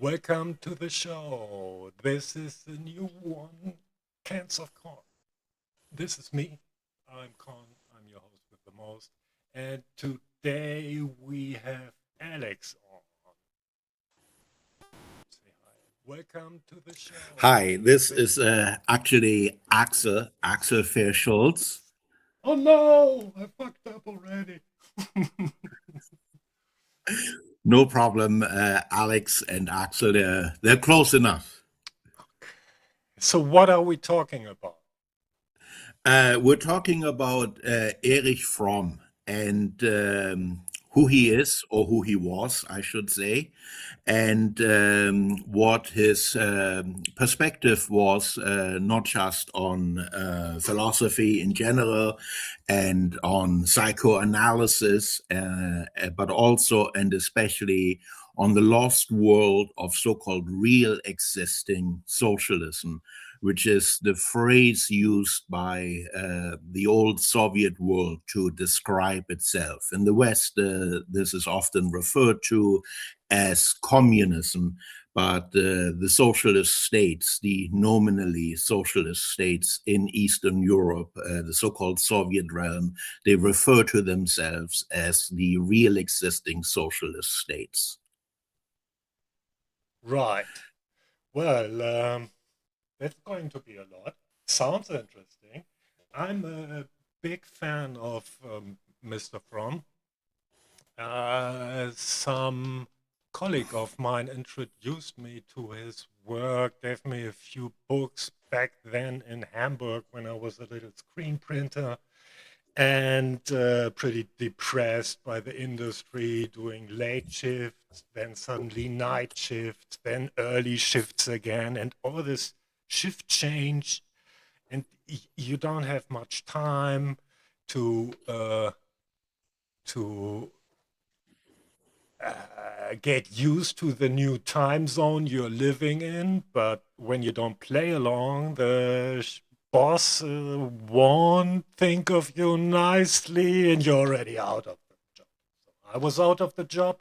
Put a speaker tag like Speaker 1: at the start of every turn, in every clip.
Speaker 1: Welcome to the show. This is the new one, Cans of Corn. This is me. I'm Corn. I'm your host with the most. And today we have Alex on. Say hi. Welcome to the show.
Speaker 2: Hi, this is actually Axel Fair-Schulz.
Speaker 1: Oh no, I fucked up already.
Speaker 2: No problem, Alex and Axel, they're close enough.
Speaker 1: So what are we talking about?
Speaker 2: We're talking about Erich Fromm and who he is, or who he was, I should say, and what his perspective was, not just on philosophy in general and on psychoanalysis, but also and especially on the lost world of so-called real existing socialism, which is the phrase used by the old Soviet world to describe itself. In the West, this is often referred to as communism, but the socialist states, the nominally socialist states in Eastern Europe, the so-called Soviet realm, they refer to themselves as the real existing socialist states.
Speaker 1: Right. Well, that's going to be a lot. Sounds interesting. I'm a big fan of Mr. Fromm. Some colleague of mine introduced me to his work, gave me a few books back then in Hamburg when I was a little screen printer, and pretty depressed by the industry, doing late shifts, then suddenly night shifts, then early shifts again, and all this shift change, and you don't have much time to to get used to the new time zone you're living in. But when you don't play along, the boss won't think of you nicely, and you're already out of the job. So I was out of the job.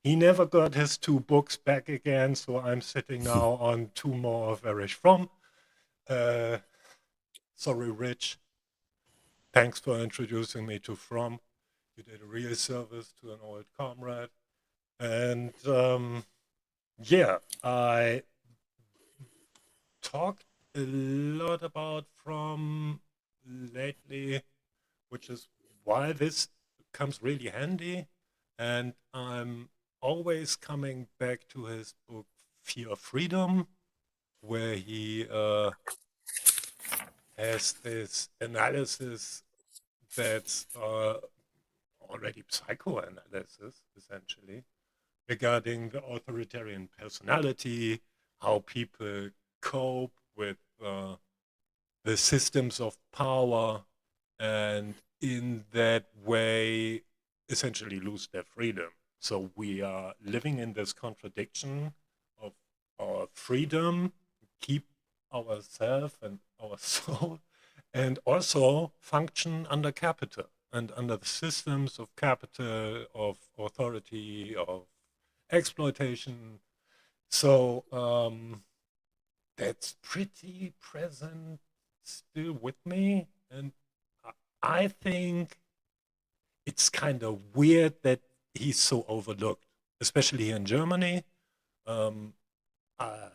Speaker 1: He never got his two books back again, so I'm sitting now on two more of Erich Fromm. Uh, Sorry, Rich. Thanks for introducing me to Fromm. You did a real service to an old comrade. And yeah, I talked a lot about Fromm lately, which is why this comes really handy. And I'm always coming back to his book, Fear of Freedom, where he has this analysis that's already psychoanalysis, essentially, regarding the authoritarian personality, how people cope with the systems of power, and in that way, essentially lose their freedom. So we are living in this contradiction of our freedom, keep ourself and our soul, and also function under capital and under the systems of capital, of authority, of exploitation. So that's pretty present still with me. And I think it's kind of weird that he's so overlooked, especially in Germany. Um, uh,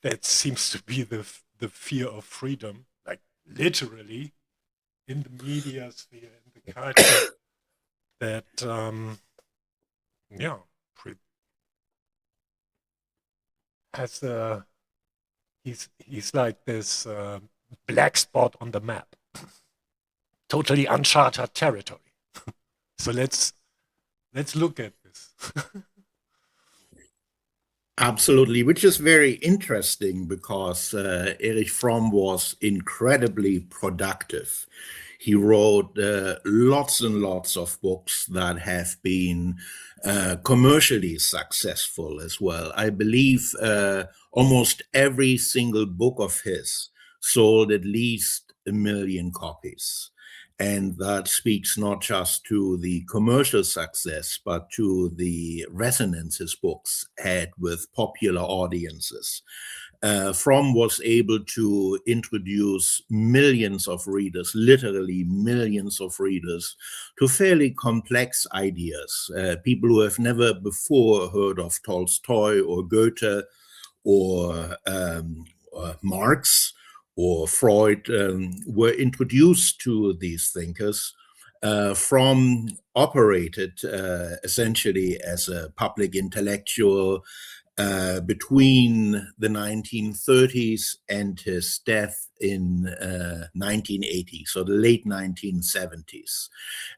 Speaker 1: that seems to be the fear of freedom, like literally in the media sphere, in the culture, that yeah, has he's like this black spot on the map, totally uncharted territory. So let's look at this.
Speaker 2: Absolutely, which is very interesting because Erich Fromm was incredibly productive. He wrote lots and lots of books that have been commercially successful as well. I believe almost every single book of his sold at least 1 million copies. And that speaks not just to the commercial success, but to the resonance his books had with popular audiences. Fromm was able to introduce millions of readers, literally millions of readers, to fairly complex ideas. People who have never before heard of Tolstoy or Goethe or Marx or Freud were introduced to these thinkers. Fromm operated essentially as a public intellectual between the 1930s and his death in 1980, so the late 1970s.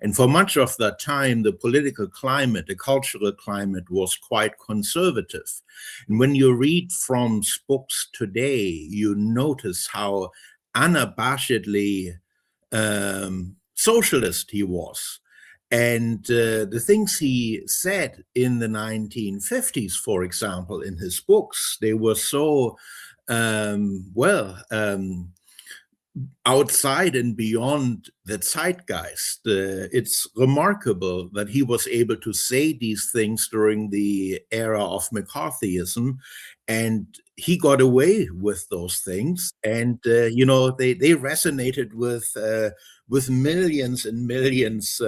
Speaker 2: And for much of that time, the political climate, the cultural climate was quite conservative. And when you read Fromm's books today, you notice how unabashedly socialist he was. And the things he said in the 1950s, for example, in his books, they were so, outside and beyond the zeitgeist. It's remarkable that he was able to say these things during the era of McCarthyism, and he got away with those things. And they resonated with millions and millions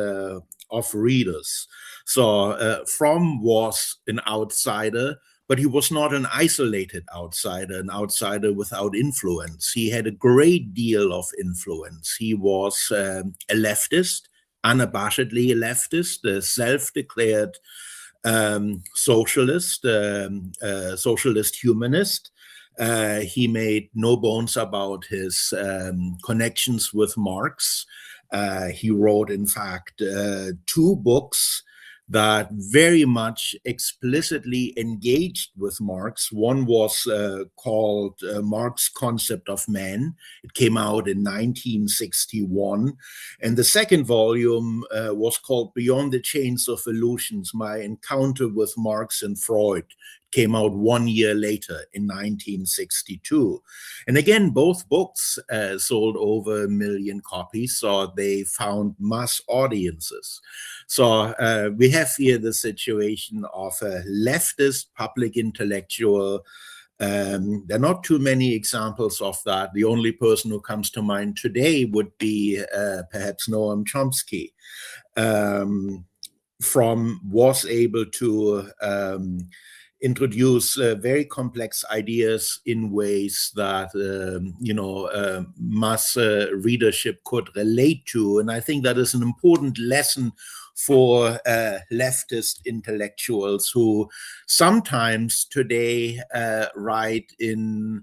Speaker 2: of readers. So Fromm was an outsider, but he was not an isolated outsider, an outsider without influence. He had a great deal of influence. He was a leftist, unabashedly a leftist, a self-declared socialist, socialist humanist. He made no bones about his connections with Marx. He wrote, in fact, 2 books that very much explicitly engaged with Marx. One was called Marx's Concept of Man. It came out in 1961. And the second volume was called Beyond the Chains of Illusions, My Encounter with Marx and Freud. Came out 1 year later in 1962. And again, both books sold over 1 million copies, so they found mass audiences. So we have here the situation of a leftist public intellectual. There are not too many examples of that. The only person who comes to mind today would be perhaps Noam Chomsky. Fromm was able to introduce very complex ideas in ways that mass readership could relate to, and I think that is an important lesson for leftist intellectuals who sometimes today write in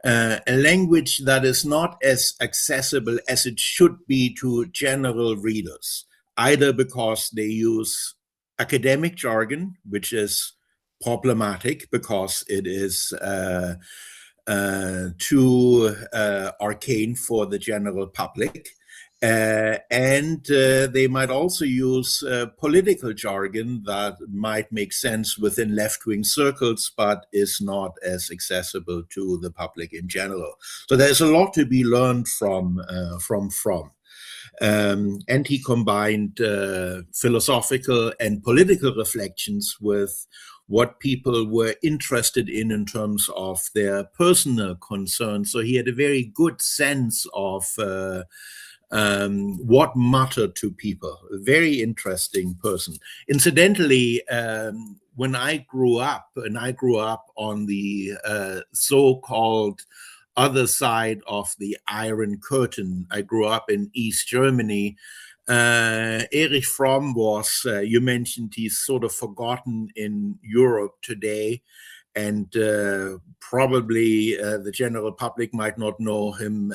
Speaker 2: a language that is not as accessible as it should be to general readers, either because they use academic jargon, which is problematic because it is too arcane for the general public. And they might also use political jargon that might make sense within left-wing circles, but is not as accessible to the public in general. So there's a lot to be learned from Fromm. And he combined philosophical and political reflections with what people were interested in terms of their personal concerns. So he had a very good sense of what mattered to people. A very interesting person. Incidentally, when I grew up, and I grew up on the so-called other side of the Iron Curtain, I grew up in East Germany. Erich Fromm was, you mentioned, he's sort of forgotten in Europe today, and probably the general public might not know him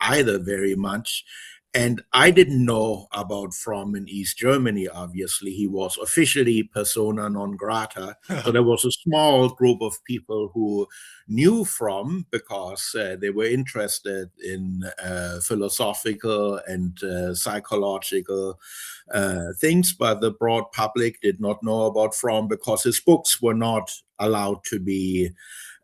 Speaker 2: either very much. And I didn't know about Fromm in East Germany, obviously. He was officially persona non grata. So there was a small group of people who knew Fromm because they were interested in philosophical and psychological things, but the broad public did not know about Fromm because his books were not allowed to be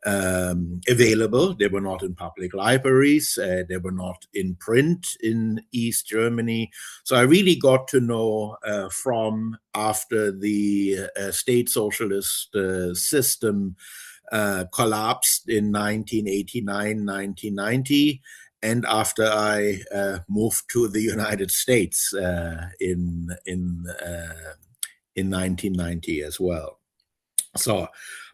Speaker 2: available. They were not in public libraries. They were not in print in East Germany. So I really got to know Fromm after the state socialist system collapsed in 1989, 1990. And after I moved to the United States in 1990 as well. So,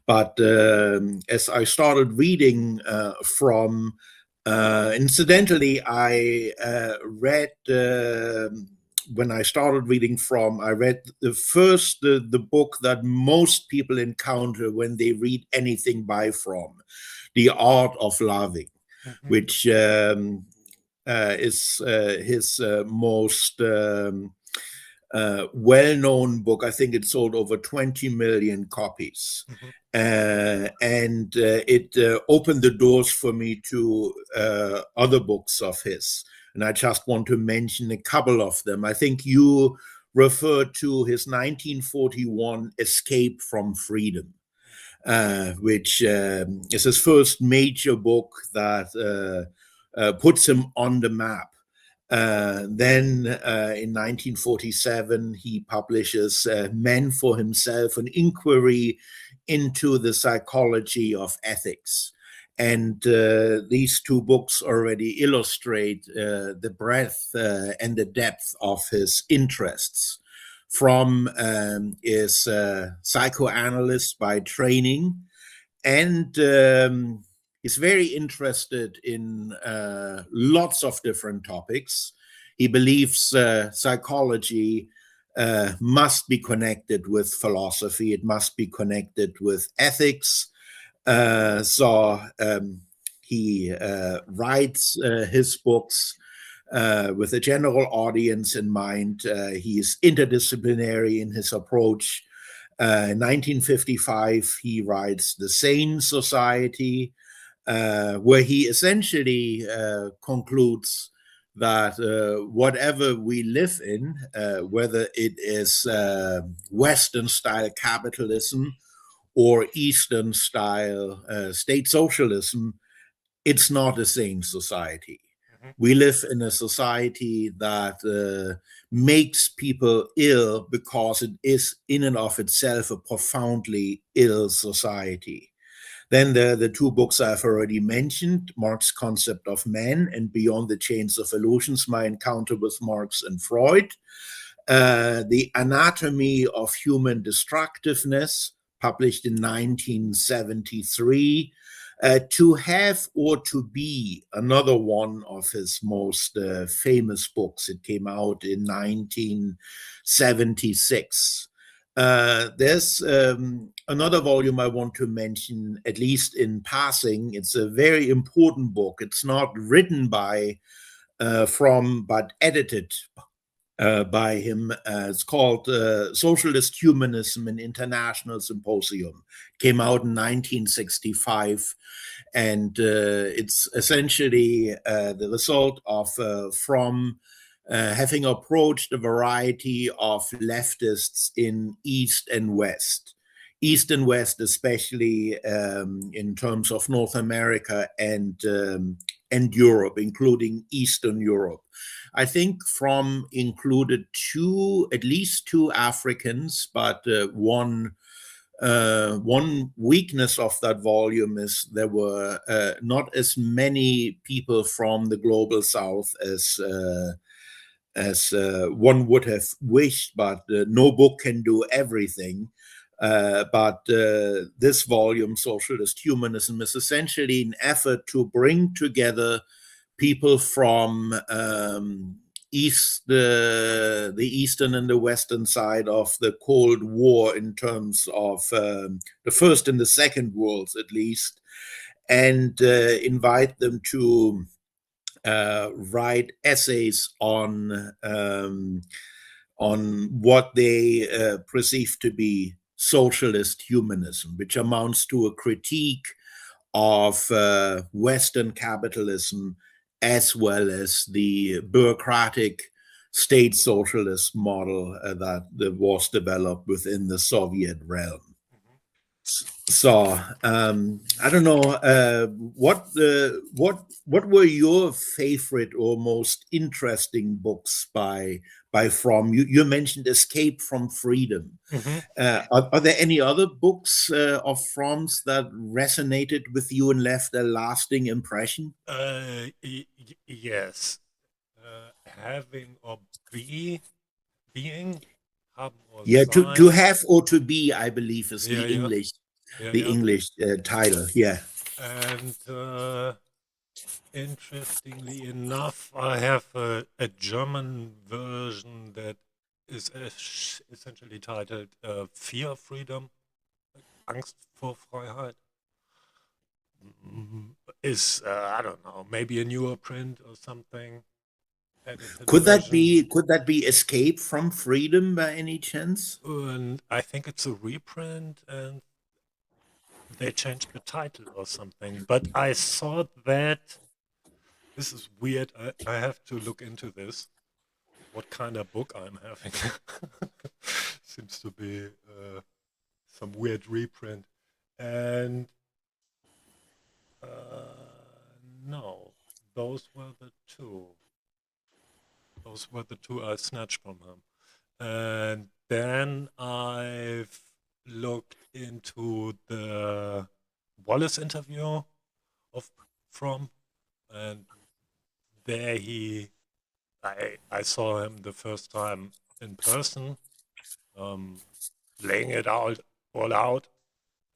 Speaker 2: but as I started reading Fromm, incidentally, I read when I started reading Fromm, I read the book that most people encounter when they read anything by Fromm, The Art of Loving, which is his most well-known book. I think it sold over 20 million copies. And it opened the doors for me to other books of his. And I just want to mention a couple of them. I think you referred to his 1941 Escape from Freedom, which is his first major book that puts him on the map. Then in 1947, he publishes Man for Himself, an inquiry into the psychology of ethics. And these two books already illustrate the breadth and the depth of his interests. Fromm is a psychoanalyst by training, and he's very interested in lots of different topics. He believes psychology must be connected with philosophy. It must be connected with ethics. So he writes his books with a general audience in mind. He is interdisciplinary in his approach. In 1955, he writes The Sane Society, where he essentially concludes that whatever we live in, whether it is Western-style capitalism or Eastern-style state socialism, it's not a sane society. We live in a society that makes people ill because it is in and of itself a profoundly ill society. Then the two books I've already mentioned, Marx's Concept of Man and Beyond the Chains of Illusions, My Encounter with Marx and Freud, The Anatomy of Human Destructiveness, published in 1973, To Have or To Be, another one of his most famous books. It came out in 1976. There's another volume I want to mention, at least in passing. It's a very important book. It's not written by Fromm, but edited by him. It's called Socialist Humanism, an International Symposium. It came out in 1965. And it's essentially the result of Fromm having approached a variety of leftists in East and West. East and West, especially in terms of North America and Europe, including Eastern Europe. I think Fromm included at least two Africans, but one weakness of that volume is there were not as many people from the global South as one would have wished, but no book can do everything. But this volume, Socialist Humanism, is essentially an effort to bring together people from the Eastern and the Western side of the Cold War in terms of the First and the Second Worlds, at least, and invite them to write essays on what they perceive to be socialist humanism, which amounts to a critique of Western capitalism as well as the bureaucratic state socialist model that was developed within the Soviet realm.
Speaker 1: Mhm.
Speaker 2: So I don't know what were your favorite or most interesting books by Fromm? You mentioned Escape from Freedom.
Speaker 1: Mhm.
Speaker 2: Are there any other books of Fromm's that resonated with you and left a lasting impression?
Speaker 1: Yes. Having or being, haben or
Speaker 2: Yeah, to
Speaker 1: sein.
Speaker 2: have or to be, I believe, is
Speaker 1: Yeah, yeah, yeah,
Speaker 2: the
Speaker 1: yeah.
Speaker 2: English title. Yeah.
Speaker 1: And interestingly enough, I have a German version that is essentially titled Fear of Freedom, Angst vor Freiheit. Is, I don't know, maybe a newer print or something, edited version.
Speaker 2: Could that be Escape from Freedom by any chance?
Speaker 1: And I think it's a reprint and they changed the title or something. But I thought that this is weird. I have to look into this. What kind of book I'm having? Seems to be some weird reprint. And no, those were the two. Those were the two I snatched from him. And then I've looked into the Wallace interview of Fromm, and there I saw him the first time in person, um, laying it out all out,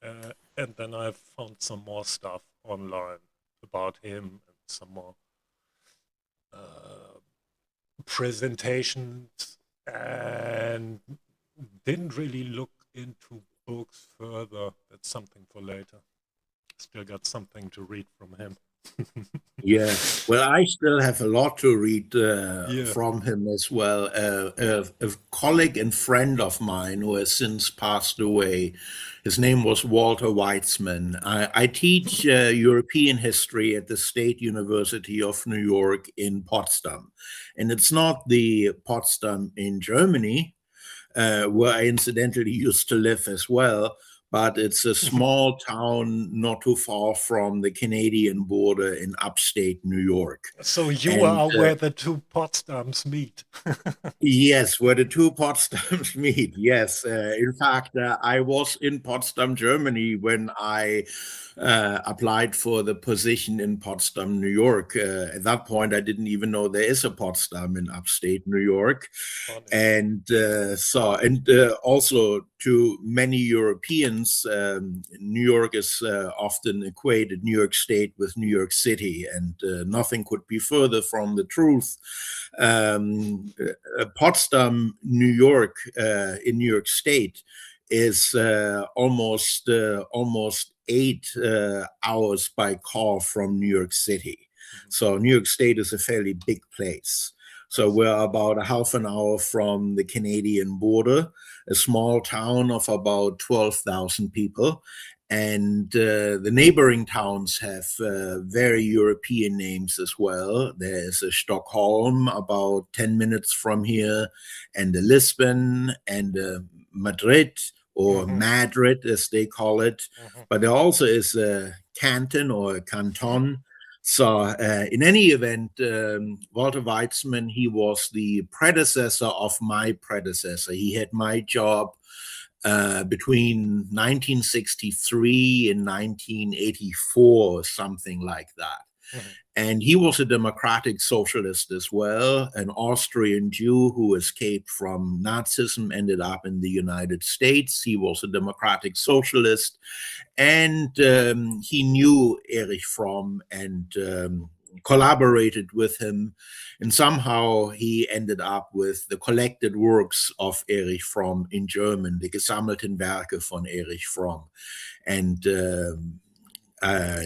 Speaker 1: and then I found some more stuff online about him and some more uh, presentations, and didn't really look into books further. That's something for later. Still got something to read from him.
Speaker 2: Yeah, well, I still have a lot to read
Speaker 1: Yeah.
Speaker 2: from him as well. A colleague and friend of mine who has since passed away, his name was Walter Weitzman. I teach European history at the State University of New York in Potsdam. And it's not the Potsdam in Germany, where I incidentally used to live as well. But it's a small town not too far from the Canadian border in upstate New York.
Speaker 1: So you
Speaker 2: And
Speaker 1: are where the two Potsdams meet.
Speaker 2: yes, where the two Potsdams meet. Yes. In fact, I was in Potsdam, Germany when I applied for the position in Potsdam, New York. At that point, I didn't even know there is a Potsdam in upstate New York.
Speaker 1: Funny.
Speaker 2: And also to many Europeans, New York is often equated, New York State with New York City, and nothing could be further from the truth. Potsdam, New York, in New York State, is almost 8 hours by car from New York City.
Speaker 1: Mhm.
Speaker 2: So New York State is a fairly big place.
Speaker 1: I
Speaker 2: So
Speaker 1: see.
Speaker 2: we're about a half an hour from the Canadian border, a small town of about 12,000 people. And the neighboring towns have very European names as well. There is a Stockholm about 10 minutes from here, and a Lisbon, and a Madrid, or
Speaker 1: Mhm.
Speaker 2: Madrid as they call it.
Speaker 1: Mhm.
Speaker 2: But there also is a canton or a canton. So, in any event, Walter Weitzman, he was the predecessor of my predecessor. He had my job between 1963 and 1984, something like that.
Speaker 1: Mhm.
Speaker 2: And he was a democratic socialist as well, an Austrian Jew who escaped from Nazism, ended up in the United States. He was a democratic socialist, and he knew Erich Fromm and collaborated with him. And somehow he ended up with the collected works of Erich Fromm in German, die gesammelten Werke von Erich Fromm. And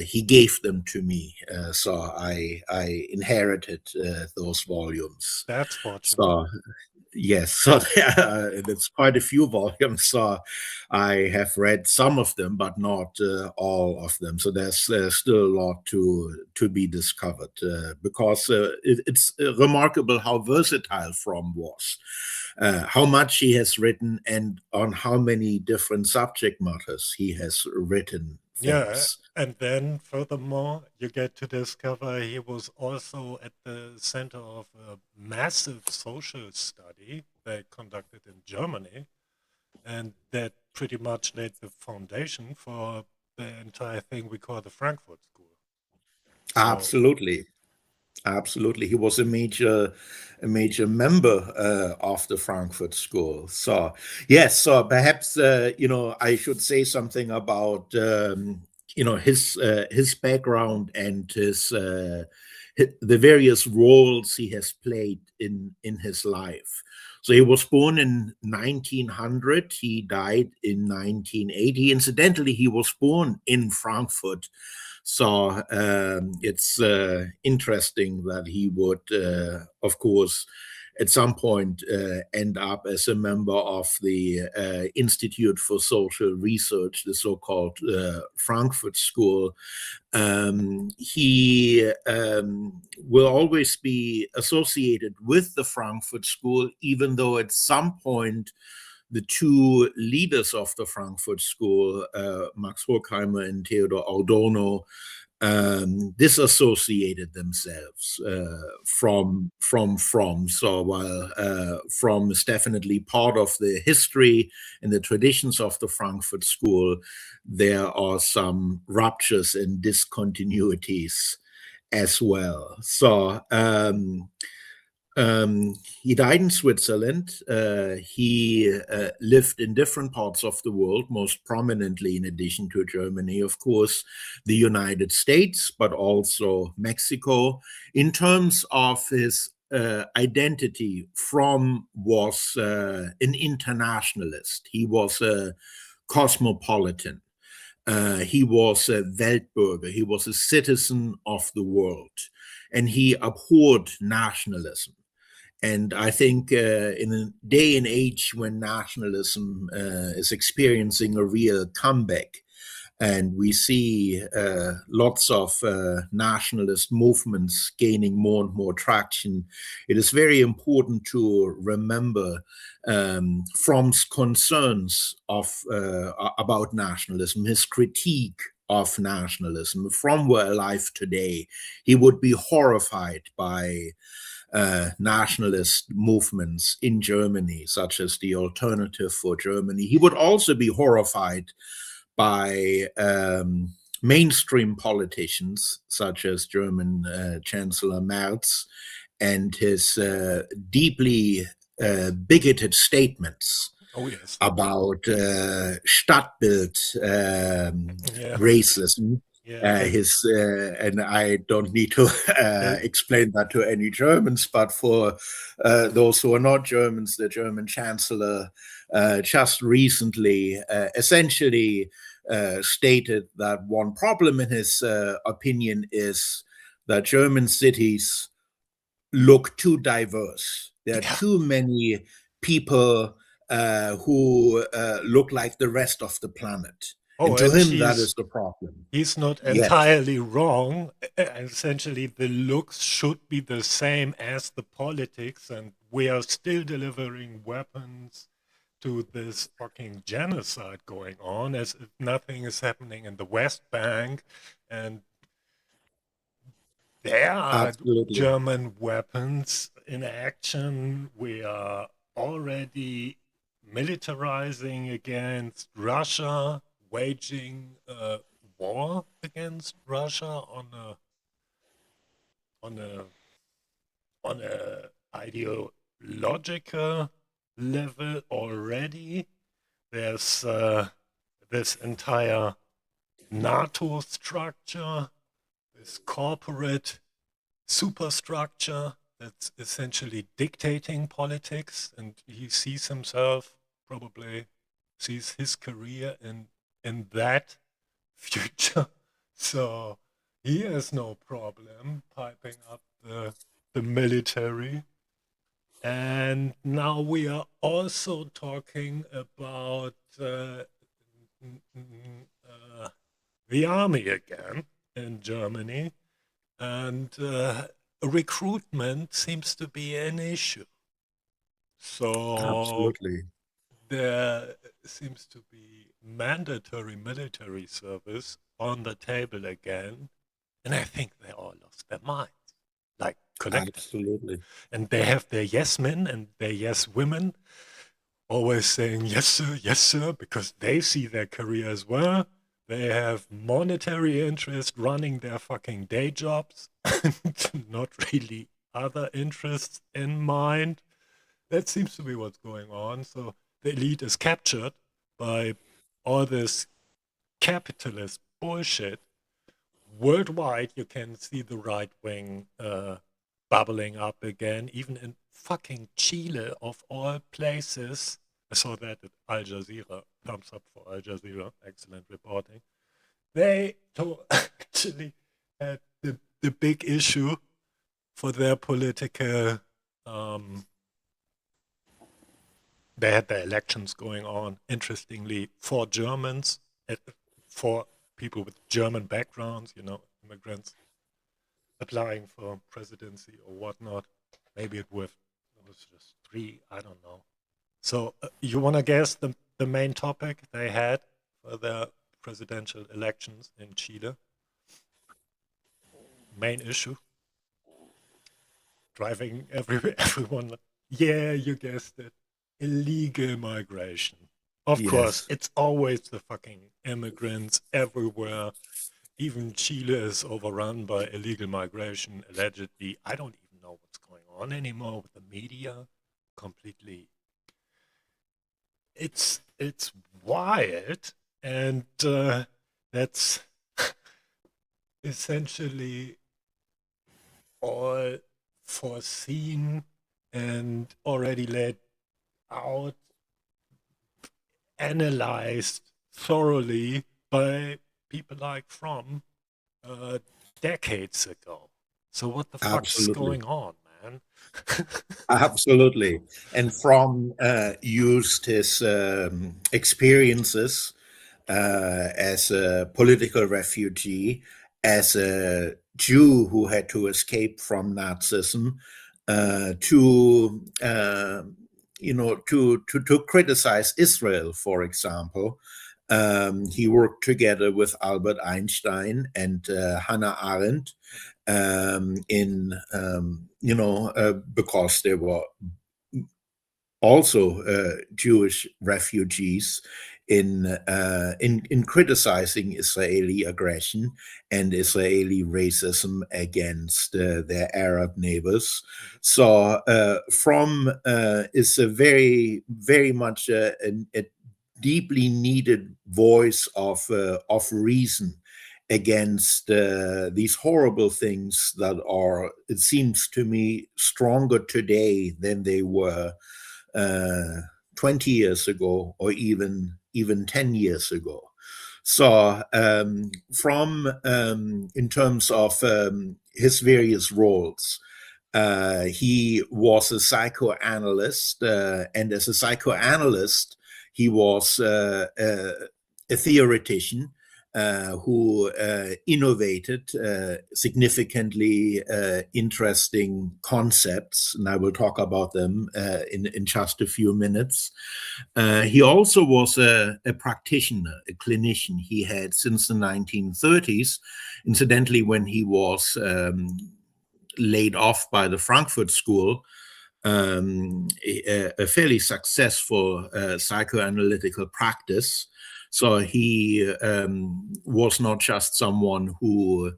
Speaker 2: he gave them to me, so I inherited those volumes.
Speaker 1: That's fortunate.
Speaker 2: So Yes, so there's quite a few volumes. So I have read some of them, but not all of them. So there's still a lot to be discovered because it's remarkable how versatile Fromm was, how much he has written, and on how many different subject matters he has written
Speaker 1: Yeah,
Speaker 2: things.
Speaker 1: and then furthermore, you get to discover he was also at the center of a massive social study they conducted in Germany, and that pretty much laid the foundation for the entire thing we call the Frankfurt School. So,
Speaker 2: Absolutely. Absolutely, he was a major member of the Frankfurt School. So, yes, so perhaps I should say something about his background and the various roles he has played in his life. So he was born in 1900. He died in 1980. Incidentally, he was born in Frankfurt, so it's interesting that he would, of course, at some point end up as a member of the Institute for Social Research, the so-called Frankfurt School. He will always be associated with the Frankfurt School, even though at some point the two leaders of the Frankfurt School, Max Horkheimer and Theodor Adorno, disassociated themselves from Fromm. So while Fromm is definitely part of the history and the traditions of the Frankfurt School, there are some ruptures and discontinuities as well. So he died in Switzerland. He lived in different parts of the world, most prominently, in addition to Germany, of course, the United States, but also Mexico. In terms of his identity, Fromm was an internationalist. He was a cosmopolitan. He was a Weltbürger. He was a citizen of the world, and he abhorred nationalism. And I think in a day and age when nationalism is experiencing a real comeback, and we see lots of nationalist movements gaining more and more traction, it is very important to remember Fromm's concerns about nationalism, his critique of nationalism. If Fromm were alive today, he would be horrified by nationalist movements in Germany, such as the Alternative for Germany. He would also be horrified by mainstream politicians, such as German Chancellor Merz, and his deeply bigoted statements
Speaker 1: oh yes,
Speaker 2: about Stadtbild
Speaker 1: yeah,
Speaker 2: racism.
Speaker 1: yeah,
Speaker 2: And I don't need to
Speaker 1: the,
Speaker 2: explain that to any Germans, but for those who are not Germans, the German Chancellor just recently essentially stated that one problem in his opinion is that German cities look too diverse. There are
Speaker 1: yeah.
Speaker 2: too many people who look like the rest of the planet.
Speaker 1: Oh,
Speaker 2: And to
Speaker 1: and
Speaker 2: him, that is the problem.
Speaker 1: he's not
Speaker 2: Yes,
Speaker 1: entirely wrong. Essentially, the looks should be the same as the politics, and we are still delivering weapons to this fucking genocide going on as if nothing is happening in the West Bank. And there are
Speaker 2: absolutely.
Speaker 1: German weapons in action. We are already militarizing against Russia, waging a war against Russia on a on a ideological level already. There's this entire NATO structure, this corporate superstructure that's essentially dictating politics, and he sees himself, probably sees his career in that future. So he has no problem piping up the military. And now we are also talking about the army again in Germany. And recruitment seems to be an issue. So
Speaker 2: Absolutely.
Speaker 1: there seems to be mandatory military service on the table again. And I think they all lost their minds, like collectively.
Speaker 2: Absolutely.
Speaker 1: And they have their yes men and their yes women always saying yes sir, because they see their career as well. They have monetary interest running their fucking day jobs and not really other interests in mind. That seems to be what's going on. So the elite is captured by all this capitalist bullshit. Worldwide, you can see the right wing bubbling up again, even in fucking Chile, of all places. I saw that at Al Jazeera. Thumbs up for Al Jazeera. Excellent reporting. They actually had the big issue for their political. They had their elections going on, interestingly, for Germans, for people with German backgrounds, immigrants applying for presidency or whatnot. Maybe it was just three, I don't know. So you want to guess the main topic they had for the presidential elections in Chile? Main issue? Driving everyone. Yeah, you guessed it. Illegal migration. Of course,
Speaker 2: Yes.
Speaker 1: it's always the fucking immigrants everywhere. Even Chile is overrun by illegal migration, allegedly. I don't even know what's going on anymore with the media. Completely. It's wild, and that's essentially all foreseen and already laid out, analyzed thoroughly by people like Fromm uh, decades ago. So what the fuck's
Speaker 2: Absolutely.
Speaker 1: going on, man?
Speaker 2: Absolutely. And Fromm used his experiences as a political refugee, as a Jew who had to escape from Nazism, to criticize Israel, for example. He worked together with Albert Einstein and Hannah Arendt because they were also Jewish refugees in criticizing Israeli aggression and Israeli racism against their Arab neighbors.
Speaker 1: Mhm.
Speaker 2: So Fromm is a very much a deeply needed voice of reason against these horrible things that are, it seems to me, stronger today than they were uh, 20 years ago or even 10 years ago. So from in terms of his various roles, he was a psychoanalyst, and as a psychoanalyst, he was a theoretician who innovated significantly interesting concepts, and I will talk about them in just a few minutes. He also was a practitioner, a clinician. He had, since the 1930s, incidentally, when he was laid off by the Frankfurt School, a fairly successful psychoanalytical practice. So he was not just someone who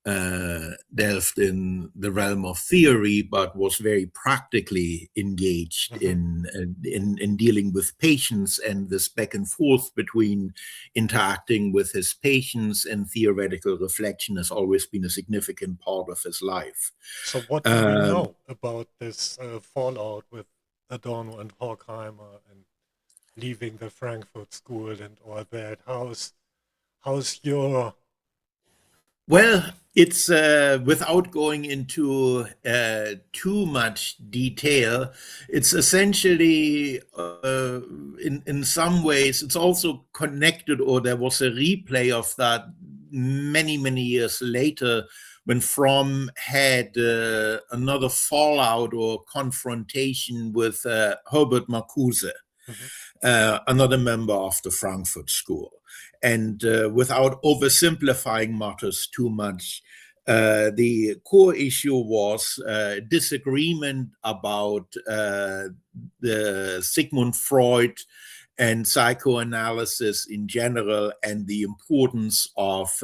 Speaker 2: delved in the realm of theory, but was very practically engaged
Speaker 1: Mhm.
Speaker 2: in dealing with patients, and this back and forth between interacting with his patients and theoretical reflection has always been a significant part of his life.
Speaker 1: So what do we
Speaker 2: Um,
Speaker 1: know about this fallout with Adorno and Horkheimer and leaving the Frankfurt School and all that? How's your
Speaker 2: Well, it's without going into too much detail, it's essentially in some ways it's also connected, or there was a replay of that many years later when Fromm had another fallout or confrontation with Herbert Marcuse,
Speaker 1: Mhm.
Speaker 2: another member of the Frankfurt School. And without oversimplifying matters too much, the core issue was disagreement about the Sigmund Freud and psychoanalysis in general, and the importance of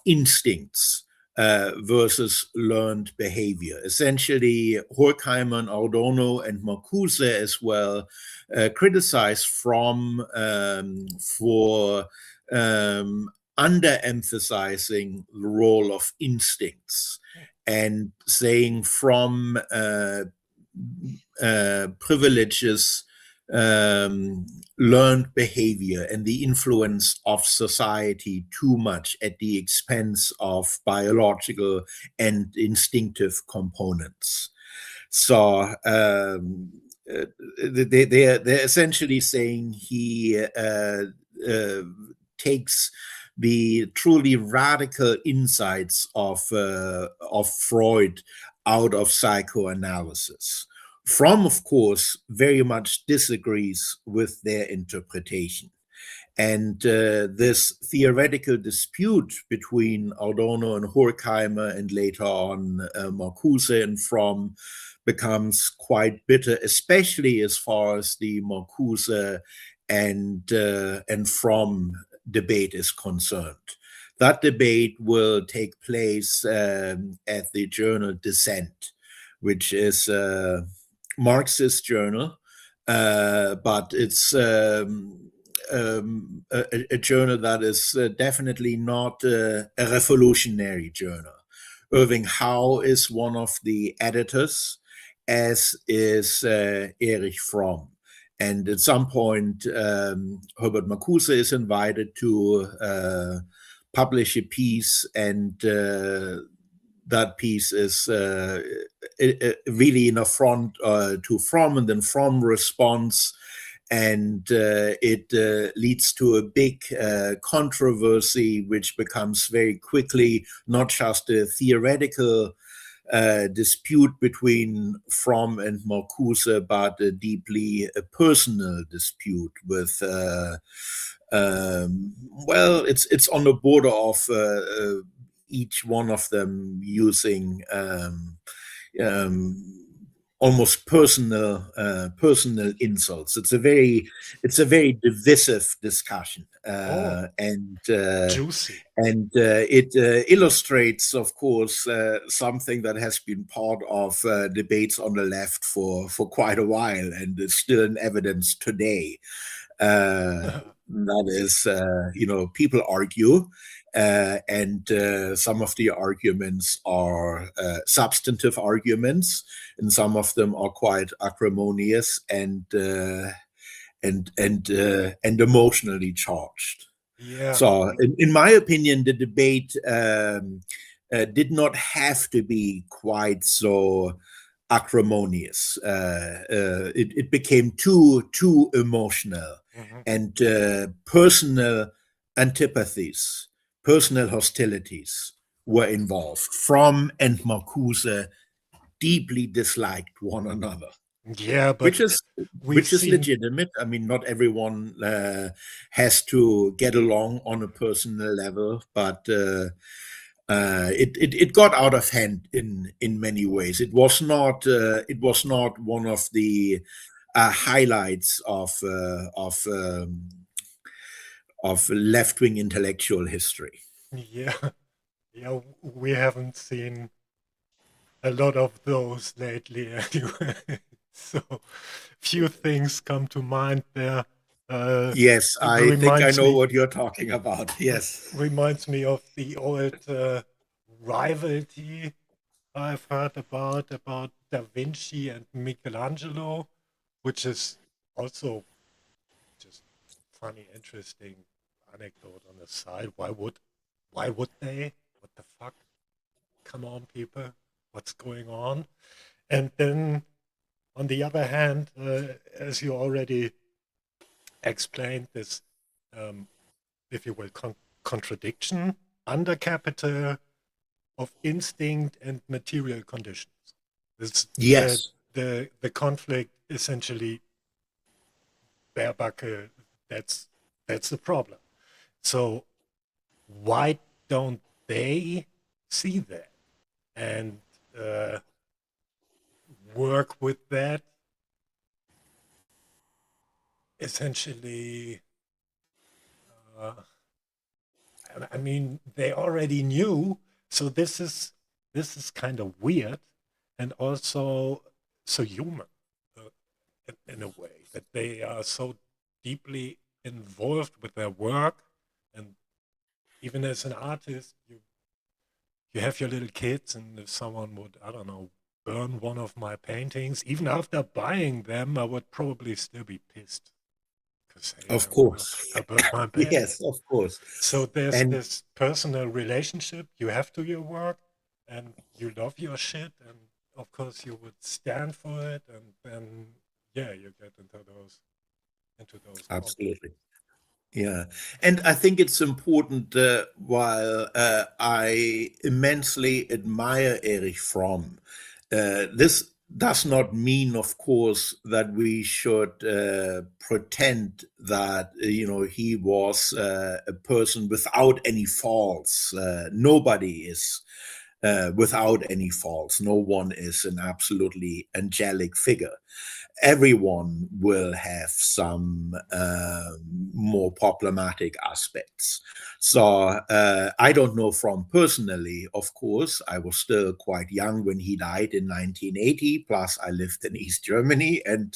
Speaker 2: instincts versus learned behavior. Essentially, Horkheimer and Adorno and Marcuse as well criticized Fromm for underemphasizing the role of instincts and saying Fromm privileges learned behavior and the influence of society too much at the expense of biological and instinctive components. So they're essentially saying he takes the truly radical insights of Freud out of psychoanalysis. Fromm, of course, very much disagrees with their interpretation. And this theoretical dispute between Adorno and Horkheimer, and later on Marcuse and Fromm, becomes quite bitter, especially as far as the Marcuse and Fromm debate is concerned. That debate will take place at the journal Dissent, which is Marxist journal, but it's a journal that is definitely not a revolutionary journal. Irving Howe is one of the editors, as is Erich Fromm. And at some point, Herbert Marcuse is invited to publish a piece, and that piece is really an affront to Fromm, and then Fromm responds, and it leads to a big controversy, which becomes very quickly not just a theoretical dispute between Fromm and Marcuse, but a deeply personal dispute with well, it's on the border of each one of them using almost personal insults. It's a very divisive discussion, and
Speaker 1: Juicy.
Speaker 2: it illustrates, of course, something that has been part of debates on the left for quite a while, and is still in evidence today. That is, people argue, and some of the arguments are substantive arguments, and some of them are quite acrimonious and emotionally charged.
Speaker 1: Yeah.
Speaker 2: So, in my opinion, the debate did not have to be quite so acrimonious. It became too emotional, and personal antipathies, personal hostilities were involved. Fromm and Marcuse deeply disliked one another.
Speaker 1: Yeah, but
Speaker 2: Which is
Speaker 1: seen
Speaker 2: legitimate. I mean, not everyone has to get along on a personal level, but it got out of hand in many ways. It was not one of the highlights of left-wing intellectual history.
Speaker 1: Yeah, yeah, we haven't seen a lot of those lately anyway. So few things come to mind there.
Speaker 2: Yes,
Speaker 1: It
Speaker 2: I think I
Speaker 1: reminds
Speaker 2: know
Speaker 1: me
Speaker 2: what you're talking about. Yes.
Speaker 1: reminds me of the old rivalry I've heard about Da Vinci and Michelangelo, which is also just funny, interesting anecdote on the side. Why would they? come on, people, what's going on? And then, on the other hand, as you already explained, this, if you will, contradiction under capital of instinct and material conditions. This,
Speaker 2: Yes.
Speaker 1: the conflict essentially, Baerbucker, that's the problem. So why don't they see that and work with that? Essentially, I mean, they already knew. So this is kind of weird, and also so human in a way that they are so deeply involved with their work, and even as an artist, you have your little kids, and if someone would, I don't know, burn one of my paintings, even after buying them, I would probably still be pissed because, hey,
Speaker 2: Of course.
Speaker 1: I burnt my painting.
Speaker 2: Yes, of course.
Speaker 1: So there's
Speaker 2: And
Speaker 1: this personal relationship you have to your work, and you love your shit, and of course you would stand for it, and then yeah, you get into those conflicts.
Speaker 2: absolutely. Yeah. And I think it's important, while I immensely admire Erich Fromm, this does not mean, of course, that we should pretend that, he was a person without any faults. Nobody is without any faults. No one is an absolutely angelic figure. Everyone will have some more problematic aspects. So I don't know Fromm personally, of course. I was still quite young when he died in 1980. Plus, I lived in East Germany and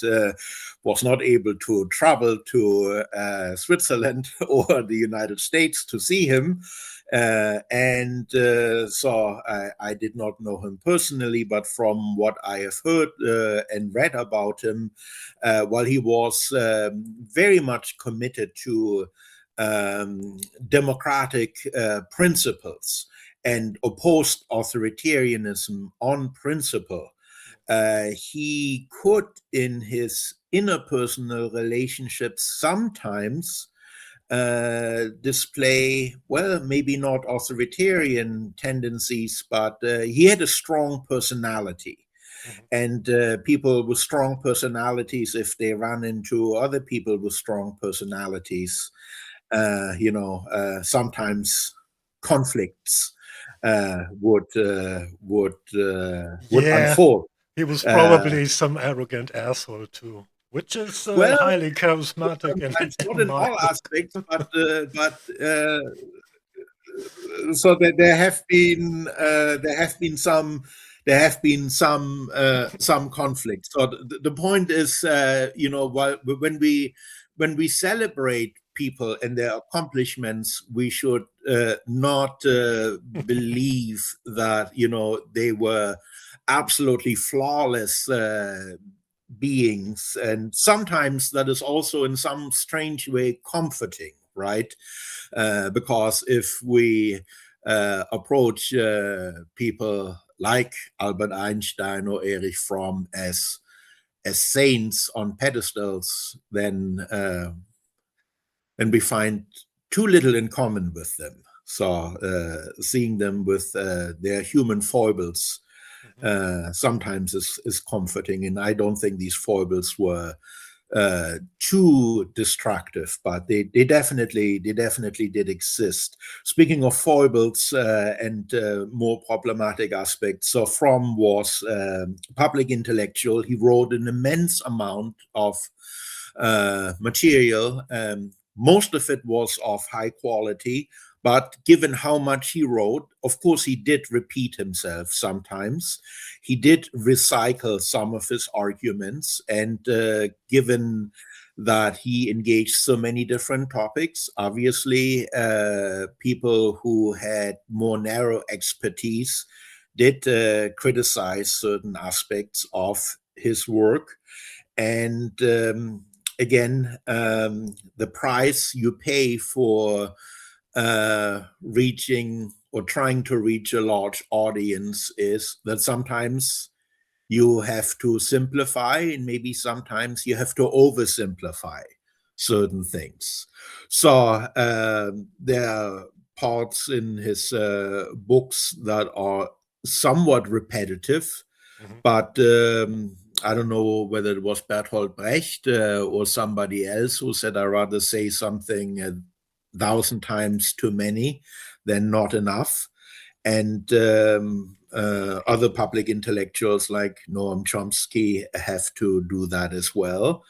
Speaker 2: was not able to travel to Switzerland or the United States to see him. So I did not know him personally, but from what I have heard and read about him, while he was very much committed to democratic principles and opposed authoritarianism on principle, he could, in his interpersonal relationships, sometimes display, well, maybe not authoritarian tendencies, but he had a strong personality.
Speaker 1: Mhm.
Speaker 2: And people with strong personalities, if they run into other people with strong personalities, sometimes conflicts would
Speaker 1: Yeah,
Speaker 2: unfold.
Speaker 1: he was
Speaker 2: Uh,
Speaker 1: probably some arrogant asshole too, which is
Speaker 2: well,
Speaker 1: highly charismatic
Speaker 2: sometimes not
Speaker 1: in
Speaker 2: in
Speaker 1: my
Speaker 2: all
Speaker 1: book.
Speaker 2: aspects, but so that there have been some conflicts. So the point is, when we celebrate people and their accomplishments, we should not believe that they were absolutely flawless beings, and sometimes that is also in some strange way comforting, right? Because if we approach people like Albert Einstein or Erich Fromm as saints on pedestals, then we find too little in common with them. So seeing them with their human foibles sometimes is comforting, and I don't think these foibles were too destructive, but they definitely did exist. Speaking of foibles and more problematic aspects, so Fromm was a public intellectual. He wrote an immense amount of material. Most of it was of high quality, but given how much he wrote, of course, he did repeat himself sometimes. He did recycle some of his arguments, and given that he engaged so many different topics, obviously, people who had more narrow expertise did criticize certain aspects of his work. And again, the price you pay for reaching or trying to reach a large audience is that sometimes you have to simplify, and maybe sometimes you have to oversimplify certain things. So there are parts in his books that are somewhat repetitive, but I don't know whether it was Bertolt Brecht or somebody else who said, I'd rather say something 1,000 times too many than not enough. And other public intellectuals like Noam Chomsky have to do that as well,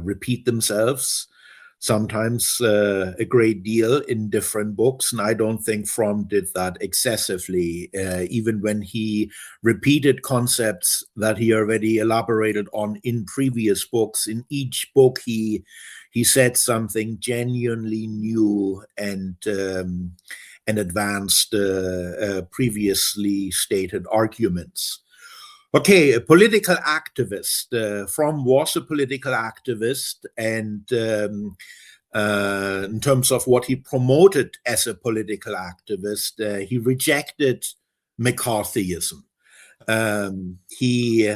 Speaker 2: repeat themselves, sometimes a great deal in different books. And I don't think Fromm did that excessively, even when he repeated concepts that he already elaborated on in previous books. In each book, he said something genuinely new and advanced previously stated arguments. Okay, a political activist. Fromm was a political activist, and in terms of what he promoted as a political activist, he rejected McCarthyism. He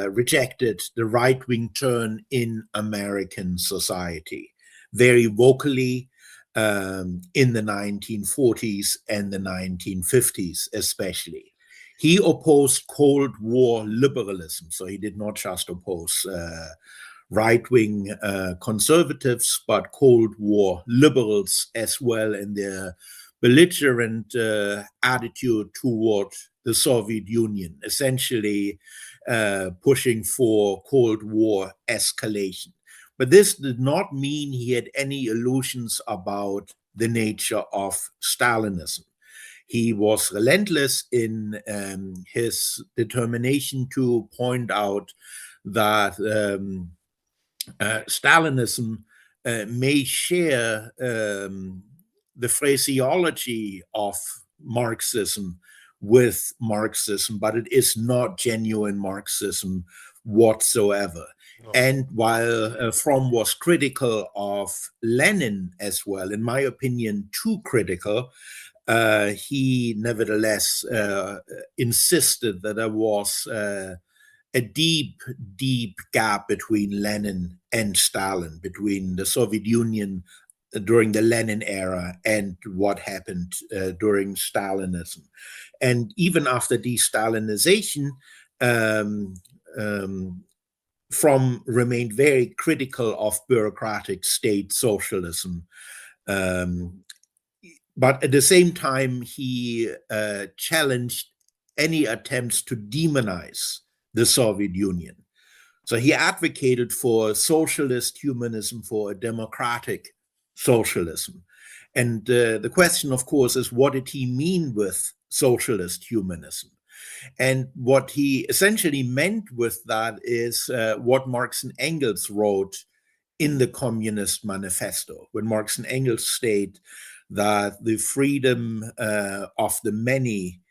Speaker 2: rejected the right-wing turn in American society very vocally in the 1940s and the 1950s especially. He opposed Cold War liberalism, so he did not just oppose right-wing conservatives, but Cold War liberals as well, in their belligerent attitude toward the Soviet Union, essentially pushing for Cold War escalation. But this did not mean he had any illusions about the nature of Stalinism. He was relentless in his determination to point out that Stalinism may share the phraseology of Marxism with Marxism, but it is not genuine Marxism whatsoever. No. And while Fromm was critical of Lenin as well, in my opinion, too critical, he nevertheless insisted that there was a deep, deep gap between Lenin and Stalin, between the Soviet Union during the Lenin era and what happened during Stalinism. And even after de-Stalinization, Fromm remained very critical of bureaucratic state socialism. But at the same time, he challenged any attempts to demonize the Soviet Union. So he advocated for socialist humanism, for a democratic socialism. And the question, of course, is what did he mean with socialist humanism? And what he essentially meant with that is what Marx and Engels wrote in the Communist Manifesto, when Marx and Engels state that the freedom of the many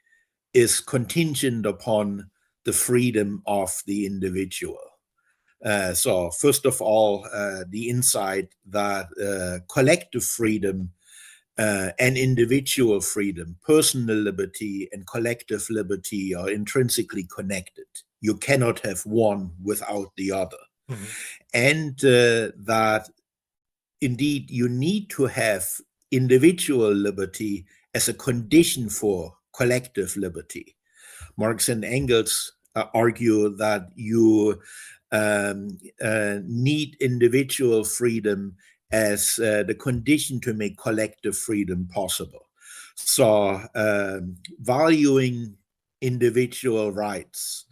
Speaker 2: is contingent upon the freedom of the individual. So first of all, the insight that collective freedom and individual freedom, personal liberty and collective liberty are intrinsically connected. You cannot have one without the other. Mm-hmm. And that indeed you need to have individual liberty as a condition for collective liberty. Marx and Engels argue that you need individual freedom as the condition to make collective freedom possible. So valuing individual rights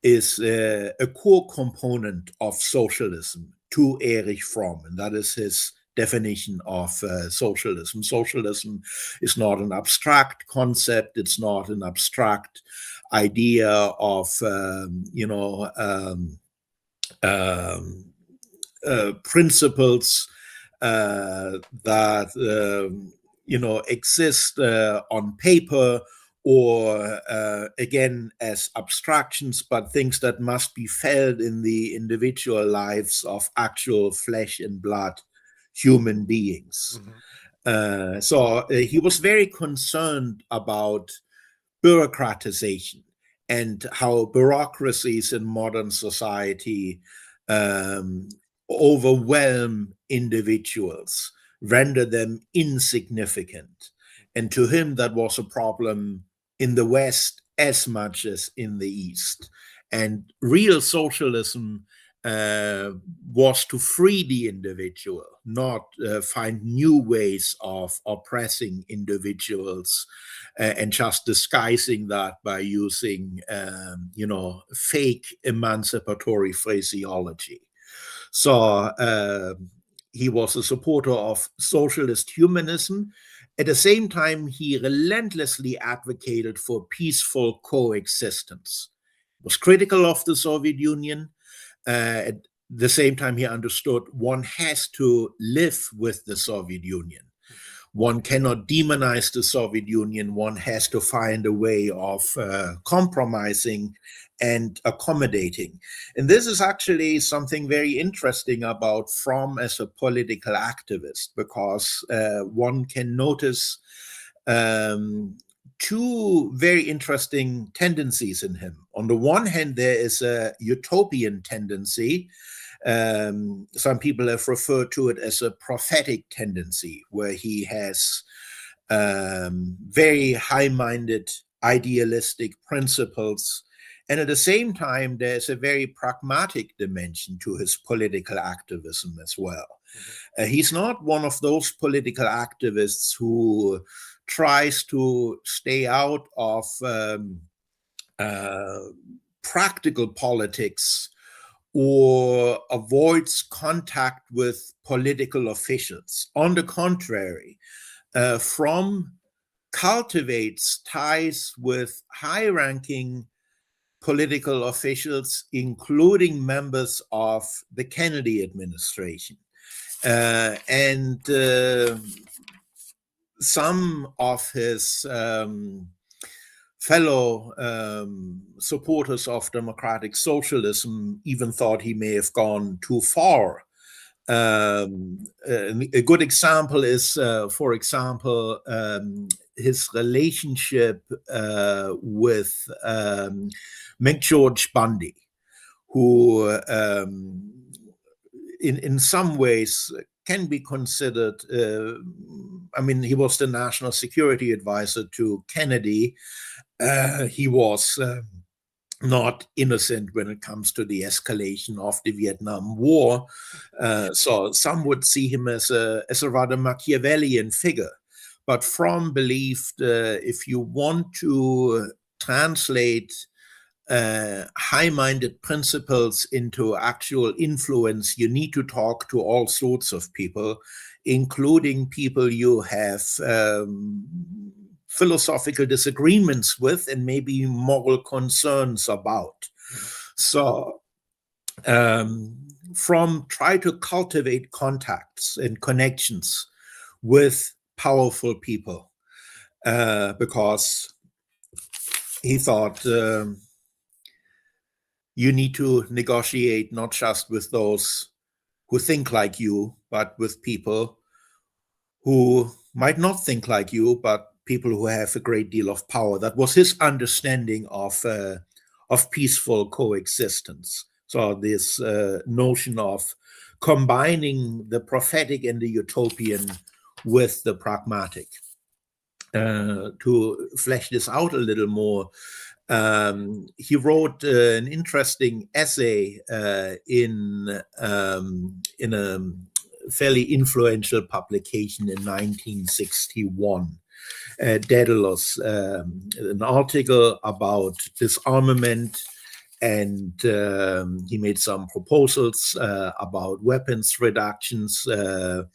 Speaker 2: is a core component of socialism to Erich Fromm, and that is his definition of socialism. Socialism is not an abstract concept. It's not an abstract idea of, principles that, exist on paper or, again, as abstractions, but things that must be felt in the individual lives of actual flesh and blood human beings. He was very concerned about bureaucratization and how bureaucracies in modern society overwhelm individuals, render them insignificant. And to him, that was a problem in the West as much as in the East. And real socialism was to free the individual, not find new ways of oppressing individuals and just disguising that by using, fake emancipatory phraseology. So he was a supporter of socialist humanism. At the same time, he relentlessly advocated for peaceful coexistence. He was critical of the Soviet Union. At the same time, he understood one has to live with the Soviet Union. One cannot demonize the Soviet Union. One has to find a way of compromising and accommodating. And this is actually something very interesting about Fromm as a political activist, because one can notice two very interesting tendencies in him. On the one hand, there is a utopian tendency. Some people have referred to it as a prophetic tendency, where he has very high-minded, idealistic principles. And at the same time, there's a very pragmatic dimension to his political activism as well. He's not one of those political activists who tries to stay out of practical politics or avoids contact with political officials. On the contrary, Fromm cultivates ties with high-ranking political officials, including members of the Kennedy administration. And some of his fellow supporters of democratic socialism even thought he may have gone too far. A good example is, for example, his relationship with McGeorge Bundy, who in some ways can be considered, he was the national security advisor to Kennedy. He was not innocent when it comes to the escalation of the Vietnam War. So some would see him as a rather Machiavellian figure. But Fromm believed if you want to translate high-minded principles into actual influence, you need to talk to all sorts of people, including people you have philosophical disagreements with and maybe moral concerns about. So Fromm tried to cultivate contacts and connections with powerful people because he thought you need to negotiate not just with those who think like you, but with people who might not think like you, but people who have a great deal of power. That was his understanding of peaceful coexistence. So this notion of combining the prophetic and the utopian with the pragmatic. To flesh this out a little more, he wrote an interesting essay in a fairly influential publication in 1961, Daedalus, an article about disarmament, and he made some proposals about weapons reductions,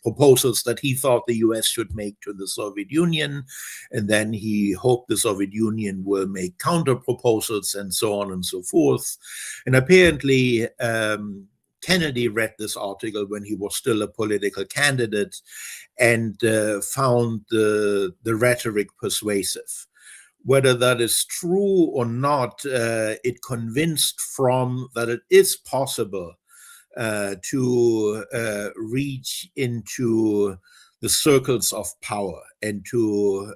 Speaker 2: proposals that he thought the US should make to the Soviet Union, and then he hoped the Soviet Union will make counter proposals and so on and so forth. And apparently Kennedy read this article when he was still a political candidate and found the rhetoric persuasive. Whether that is true or not, it convinced Fromm that it is possible to reach into the circles of power, and to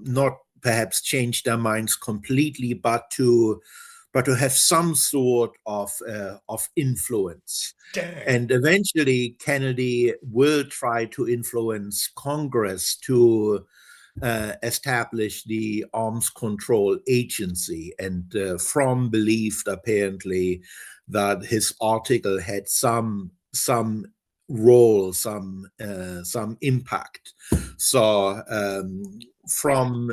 Speaker 2: not perhaps change their minds completely, but to have some sort of influence.
Speaker 1: Dang.
Speaker 2: And eventually, Kennedy will try to influence Congress to establish the Arms Control Agency. And Fromm believed apparently that his article had some role, some impact. So Fromm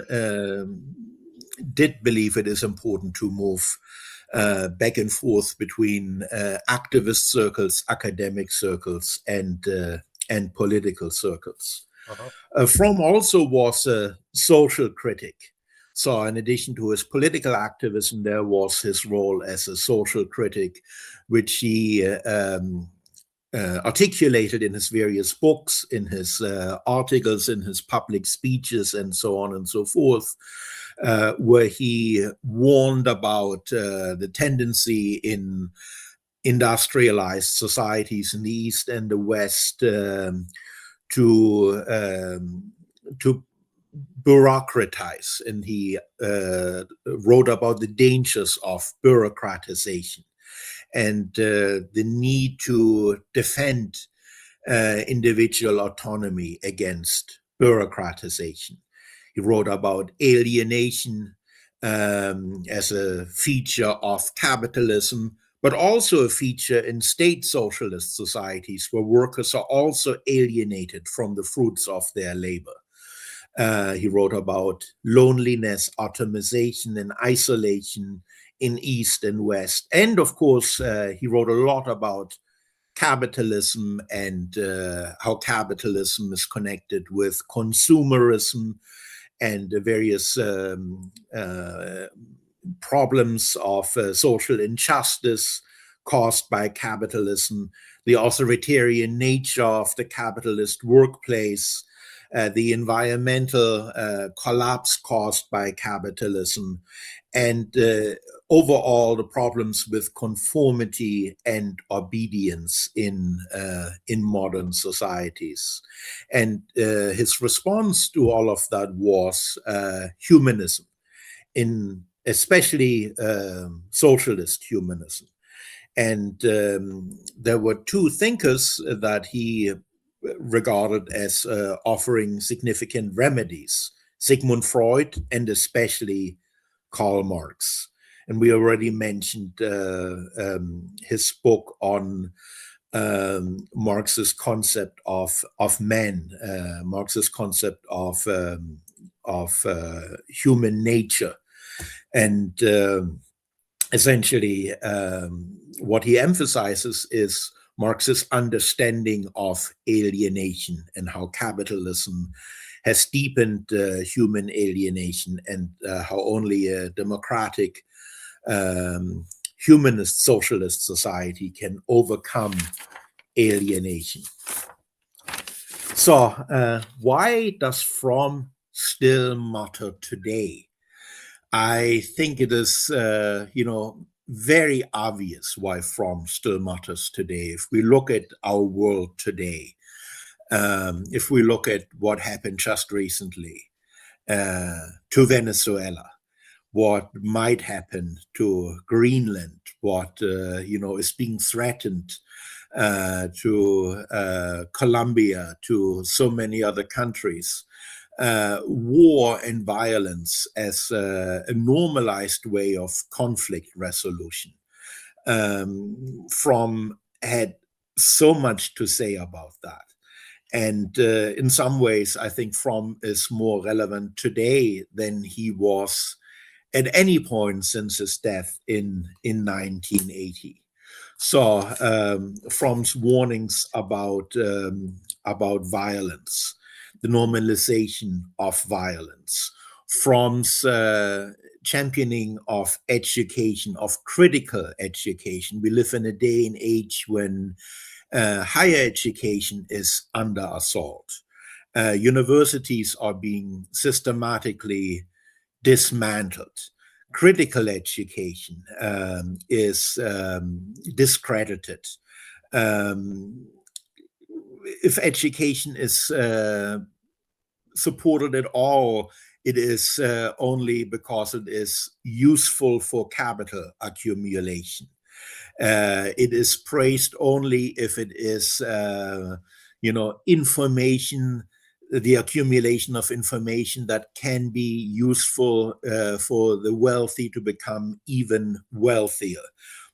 Speaker 2: did believe it is important to move back and forth between activist circles, academic circles, and political circles. Fromm also was a social critic. So in addition to his political activism, there was his role as a social critic, which he articulated in his various books, in his articles, in his public speeches, and so on and so forth, where he warned about the tendency in industrialized societies in the East and the West to bureaucratize, and he wrote about the dangers of bureaucratization and the need to defend individual autonomy against bureaucratization. He wrote about alienation as a feature of capitalism, but also a feature in state socialist societies where workers are also alienated from the fruits of their labor. He wrote about loneliness, atomization, and isolation in East and West. And of course, he wrote a lot about capitalism and how capitalism is connected with consumerism and the various problems of social injustice caused by capitalism, the authoritarian nature of the capitalist workplace, the environmental collapse caused by capitalism, and overall the problems with conformity and obedience in modern societies. And his response to all of that was humanism, in especially socialist humanism. And there were two thinkers that he regarded as offering significant remedies: Sigmund Freud and especially Karl Marx. And we already mentioned his book on Marx's concept of man, Marx's concept of human nature. And essentially, what he emphasizes is Marx's understanding of alienation and how capitalism has deepened human alienation, and how only a democratic, humanist, socialist society can overcome alienation. So why does Fromm still matter today? I think it is, very obvious why Fromm still matters today. If we look at our world today, if we look at what happened just recently to Venezuela, what might happen to Greenland, what is being threatened to Colombia, to so many other countries, war and violence as a normalized way of conflict resolution. Fromm had so much to say about that. And in some ways, I think Fromm is more relevant today than he was at any point since his death in 1980. So Fromm's warnings about violence, the normalization of violence, Fromm's championing of education, of critical education. We live in a day and age when higher education is under assault. Universities are being systematically dismantled. Critical education is discredited. if education is supported at all, it is only because it is useful for capital accumulation. It is praised only if it is, information, the accumulation of information that can be useful for the wealthy to become even wealthier.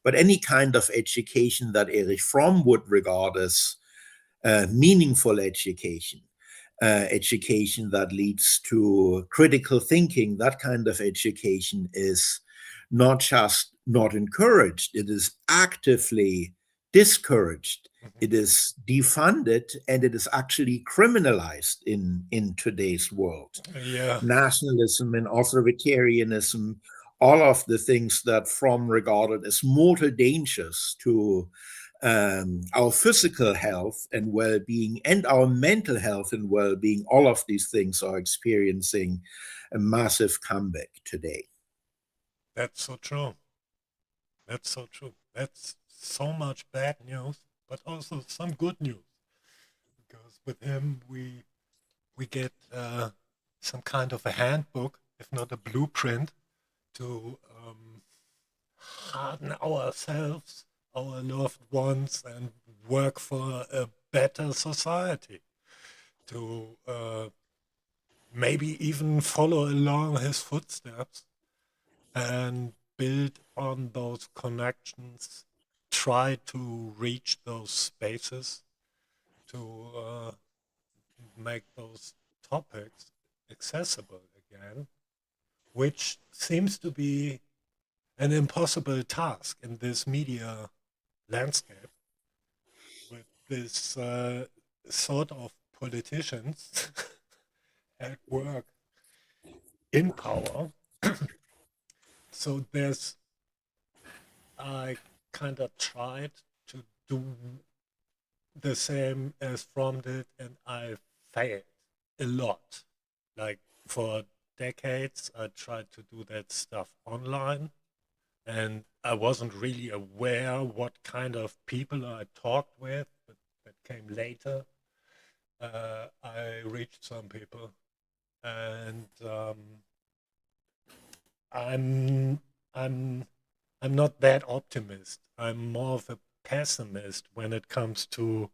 Speaker 2: But any kind of education that Erich Fromm would regard as meaningful education, education that leads to critical thinking, that kind of education is not just not encouraged, it is actively discouraged. It is defunded, and it is actually criminalized in today's world.
Speaker 1: Yeah.
Speaker 2: Nationalism and authoritarianism, all of the things that Fromm regarded as mortal dangers to our physical health and well-being and our mental health and well-being, all of these things are experiencing a massive comeback today.
Speaker 1: That's so true. That's so true. That's so much bad news, but also some good news. Because with him, we get some kind of a handbook, if not a blueprint, to harden ourselves, our loved ones, and work for a better society. To maybe even follow along his footsteps and build on those connections, try to reach those spaces, to make those topics accessible again, which seems to be an impossible task in this media landscape with this sort of politicians at work in power. So I kind of tried to do the same as Fromm did, and I failed a lot. Like for decades, I tried to do that stuff online, and I wasn't really aware what kind of people I talked with, but that came later. I reached some people, and I'm I'm I'm not that optimist. I'm more of a pessimist when it comes to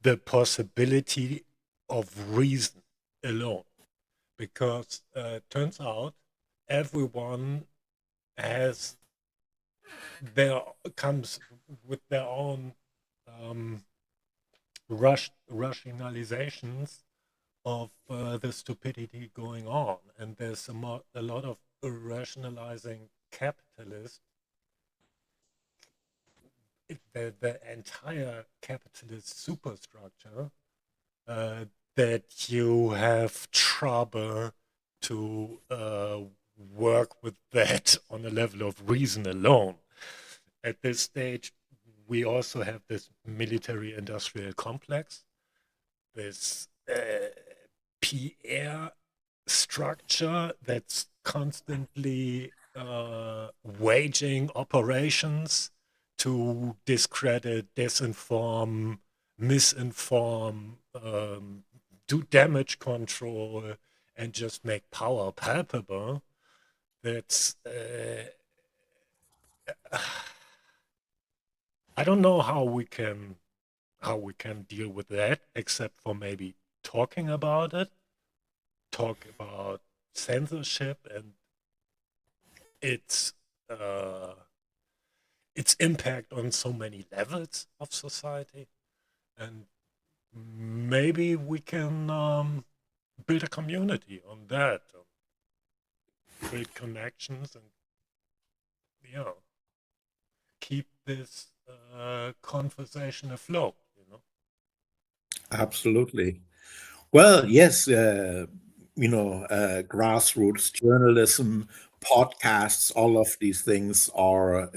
Speaker 1: the possibility of reason alone, because turns out everyone has their comes with their own um, rationalizations of the stupidity going on, and there's a lot of rationalizing capitalists. The entire capitalist superstructure that you have trouble to work with that on a level of reason alone. At this stage, we also have this military industrial complex, this PR structure that's constantly waging operations to discredit, disinform, misinform, do damage control, and just make power palpable. That's I don't know how we can deal with that, except for maybe talking about it, talk about censorship and its uh, its impact on so many levels of society, and maybe we can build a community on that, build connections, and keep this conversation afloat.
Speaker 2: Absolutely. Well, yes, grassroots journalism, podcasts, all of these things are,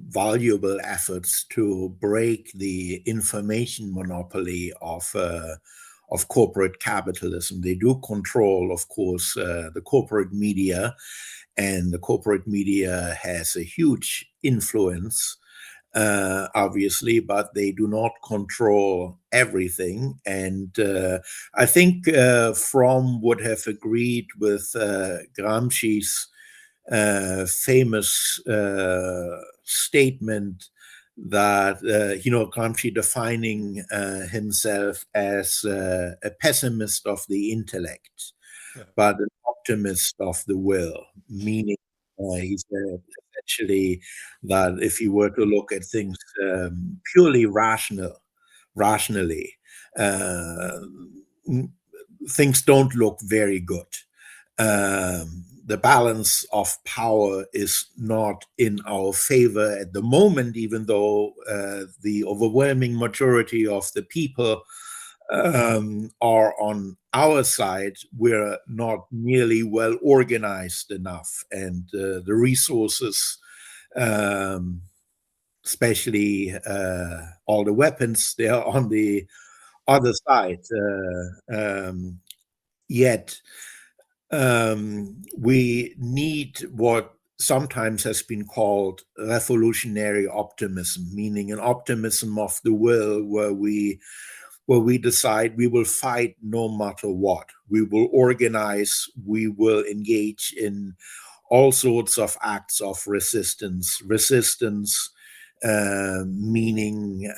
Speaker 2: valuable efforts to break the information monopoly of corporate capitalism. They do control, of course, the corporate media, and the corporate media has a huge influence obviously, but they do not control everything. And I think Fromm would have agreed with Gramsci's famous statement that, Gramsci defining himself as a pessimist of the intellect,
Speaker 1: Yeah.
Speaker 2: but an optimist of the will, meaning he said essentially that if you were to look at things purely rationally, uh, things don't look very good. The balance of power is not in our favor at the moment, even though the overwhelming majority of the people are on our side. We're not nearly well organized enough, and the resources, especially all the weapons, they are on the other side. Yet we need what sometimes has been called revolutionary optimism, meaning an optimism of the will, where we decide we will fight no matter what. We will organize, we will engage in all sorts of acts of resistance. Meaning,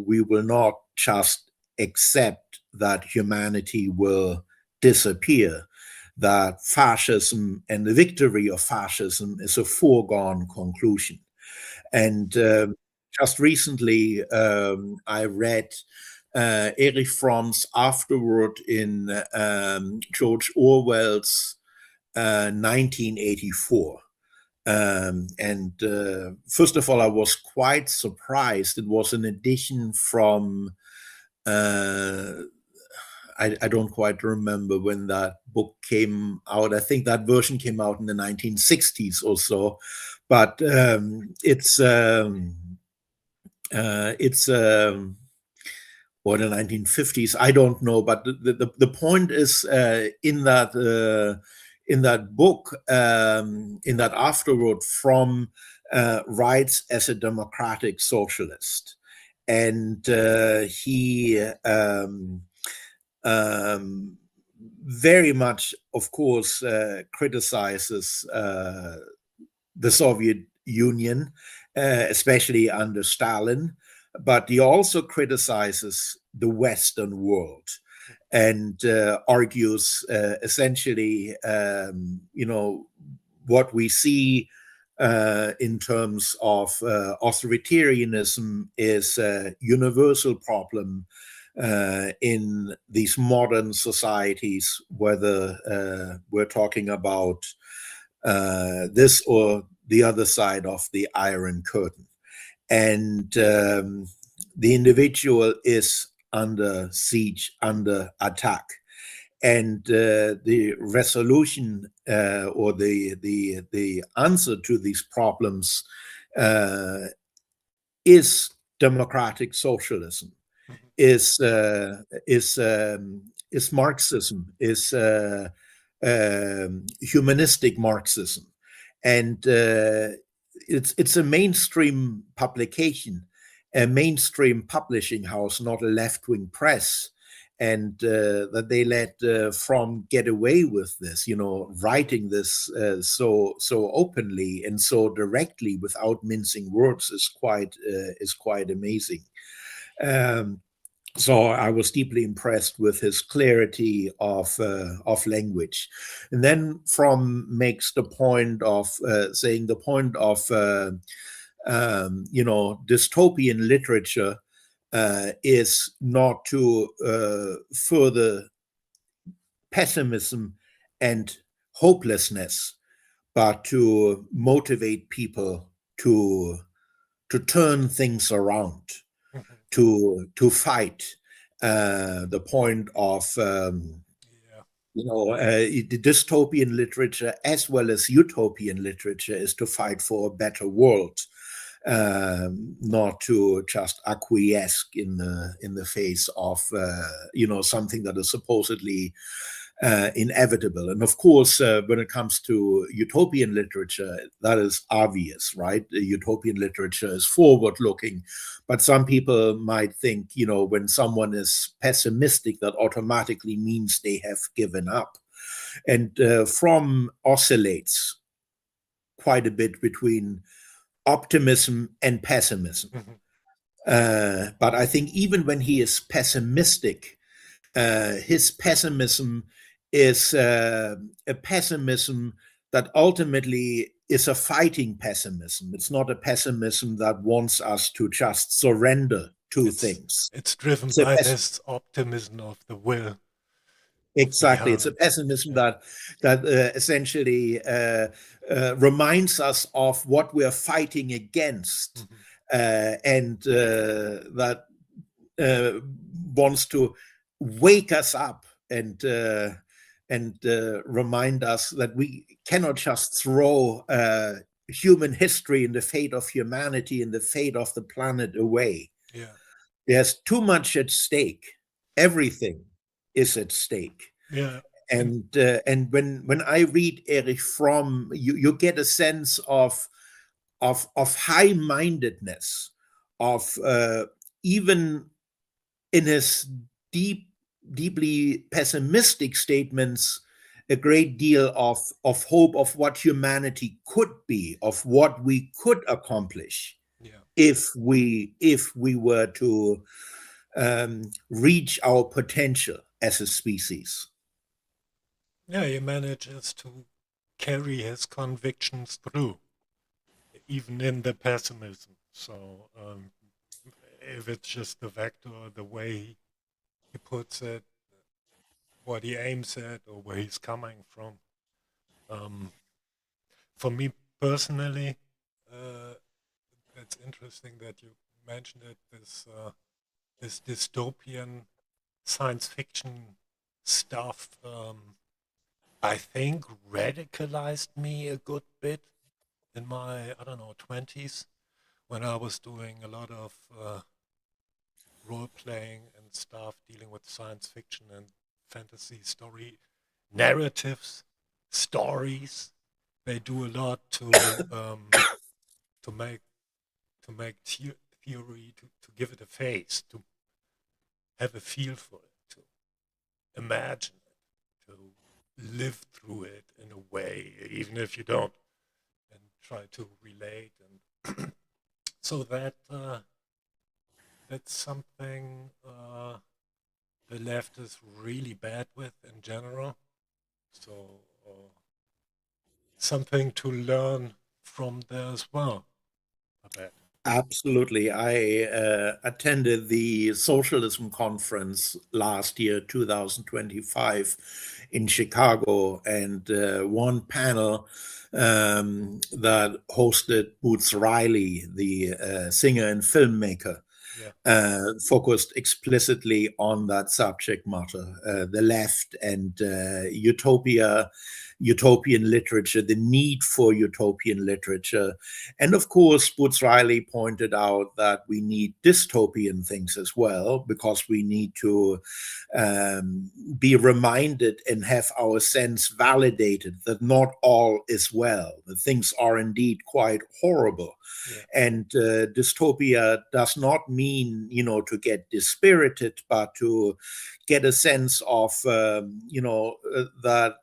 Speaker 2: we will not just accept that humanity will disappear, that fascism and the victory of fascism is a foregone conclusion. And just recently, I read Erich Fromm's afterword in George Orwell's 1984. And first of all, I was quite surprised. It was an edition from, I don't quite remember when that book came out. I think that version came out in the 1960s or so. But it's or the 1950s. I don't know. But the point is in that book, in that afterword, Fromm writes as a democratic socialist, and he very much, of course, criticizes the Soviet Union, especially under Stalin, but he also criticizes the Western world and argues essentially, what we see in terms of authoritarianism is a universal problem in these modern societies, whether we're talking about this or the other side of the Iron Curtain. And the individual is under siege, under attack. And the resolution or the answer to these problems is democratic socialism, is Marxism, is humanistic Marxism, and it's a mainstream publication, a mainstream publishing house, not a left-wing press, and that they let Fromm get away with this, writing this so openly and so directly without mincing words is quite amazing. So I was deeply impressed with his clarity of language. And then Fromm makes the point of saying the point of dystopian literature is not to further pessimism and hopelessness, but to motivate people to turn things around, to fight. The point of dystopian literature as well as utopian literature is to fight for a better world, not to just acquiesce in the face of something that is supposedly inevitable. And of course, when it comes to utopian literature, that is obvious, right? Utopian literature is forward-looking, but some people might think, when someone is pessimistic, that automatically means they have given up. And Fromm oscillates quite a bit between optimism and pessimism. But I think even when he is pessimistic, his pessimism is a pessimism that ultimately is a fighting pessimism. It's not a pessimism that wants us to just surrender to things.
Speaker 1: It's driven by this optimism of the will.
Speaker 2: Exactly. It's a pessimism that essentially reminds us of what we're fighting against, and that wants to wake us up and remind us that we cannot just throw human history and the fate of humanity and the fate of the planet away.
Speaker 1: Yeah.
Speaker 2: There's too much at stake. Everything is at stake.
Speaker 1: Yeah.
Speaker 2: And when I read Erich Fromm, you get a sense of high-mindedness, of even in his deeply pessimistic statements, a great deal of hope of what humanity could be, of what we could accomplish, if we were to reach our potential as a species.
Speaker 1: Yeah, he manages to carry his convictions through, even in the pessimism. So if it's just the vector, the way he puts it, what he aims at, or where he's coming from. For me personally, it's interesting that you mentioned it, this dystopian science fiction stuff, I think radicalized me a good bit in my, 20s, when I was doing a lot of role-playing and stuff, dealing with science fiction and fantasy story narratives, stories. They do a lot to make theory, to give it a face, to have a feel for it, to imagine it, to live through it in a way, even if you don't, and try to relate. And so that's something the left is really bad with in general. So something to learn from there as well, I bet.
Speaker 2: Absolutely. I attended the Socialism Conference last year, 2025, in Chicago, and one panel that hosted Boots Riley, the singer and filmmaker, focused explicitly on that subject matter, the left and utopian literature, the need for utopian literature. And of course, Boots Riley pointed out that we need dystopian things as well, because we need to be reminded and have our sense validated that not all is well, that things are indeed quite horrible. And dystopia does not mean, to get dispirited, but to get a sense of, that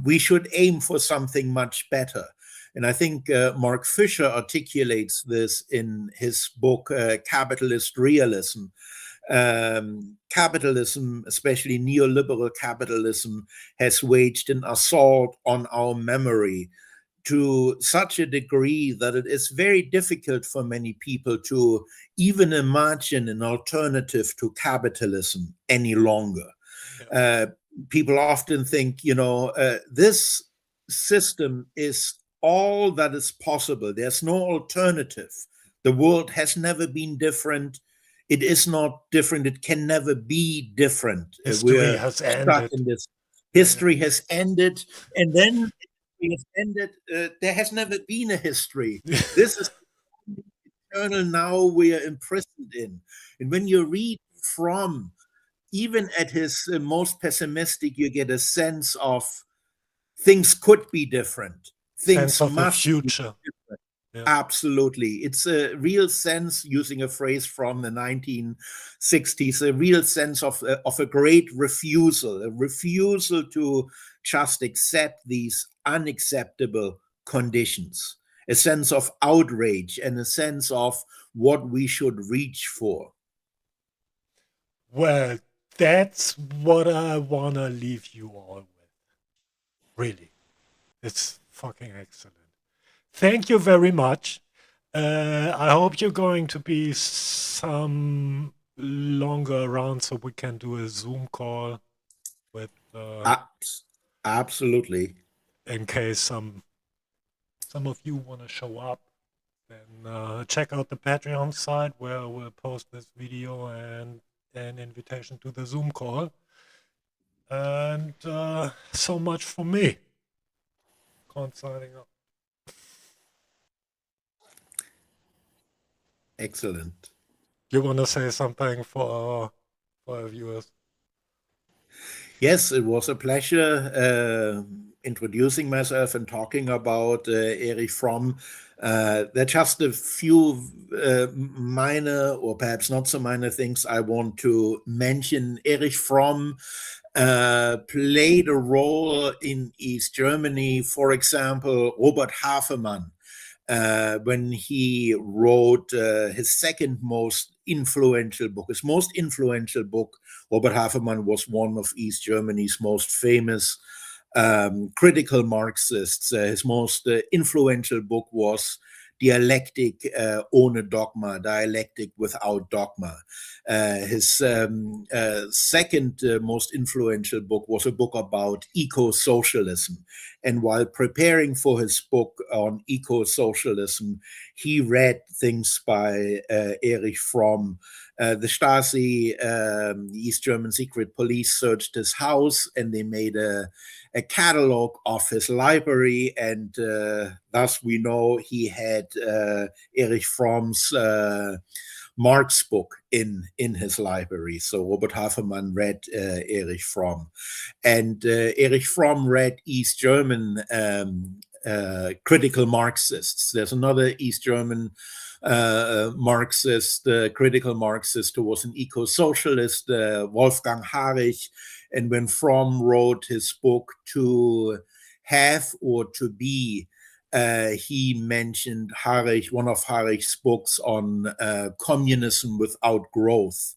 Speaker 2: we should aim for something much better. And I think Mark Fisher articulates this in his book, Capitalist Realism. Capitalism, especially neoliberal capitalism, has waged an assault on our memory to such a degree that it is very difficult for many people to even imagine an alternative to capitalism any longer. People often think, this system is all that is possible. There's no alternative. The world has never been different. It is not different. It can never be different.
Speaker 1: History has ended.
Speaker 2: History has ended. And then it has ended. There has never been a history. This is eternal now we are imprisoned in. And when you read Fromm, even at his most pessimistic, you get a sense of things could be different.
Speaker 1: Sense
Speaker 2: Things
Speaker 1: of the
Speaker 2: must be
Speaker 1: future.
Speaker 2: different.
Speaker 1: Yeah.
Speaker 2: Absolutely. It's a real sense, using a phrase from the 1960s, a real sense of a great refusal, a refusal to just accept these unacceptable conditions, a sense of outrage and a sense of what we should reach for.
Speaker 1: Well, that's what I wanna leave you all with. Really. It's fucking excellent. Thank you very much. I hope you're going to be some longer around so we can do a Zoom call with
Speaker 2: Absolutely.
Speaker 1: in case some of you want to show up. Then check out the Patreon site where we'll post this video and an invitation to the Zoom call. And so much for me. Con signing up.
Speaker 2: Excellent.
Speaker 1: You want to say something for our viewers?
Speaker 2: Yes, it was a pleasure introducing myself and talking about Erich Fromm. There are just a few minor, or perhaps not so minor, things I want to mention. Erich Fromm played a role in East Germany. For example, Robert Havemann, when he wrote his second most influential book. His most influential book, Robert Havemann was one of East Germany's most famous critical Marxists. His most influential book was Dialektik ohne Dogma, Dialectic Without Dogma. His second most influential book was a book about eco-socialism. And while preparing for his book on eco-socialism, he read things by Erich Fromm. The Stasi, the East German secret police, searched his house, and they made a catalog of his library, and thus we know he had Erich Fromm's Marx book in his library. So Robert Havemann read Erich Fromm, and Erich Fromm read East German critical Marxists. There's another East German Marxist, critical Marxist, who was an eco-socialist, Wolfgang Harich. And when Fromm wrote his book To Have or To Be, he mentioned Harich, one of Harich's books on communism without growth,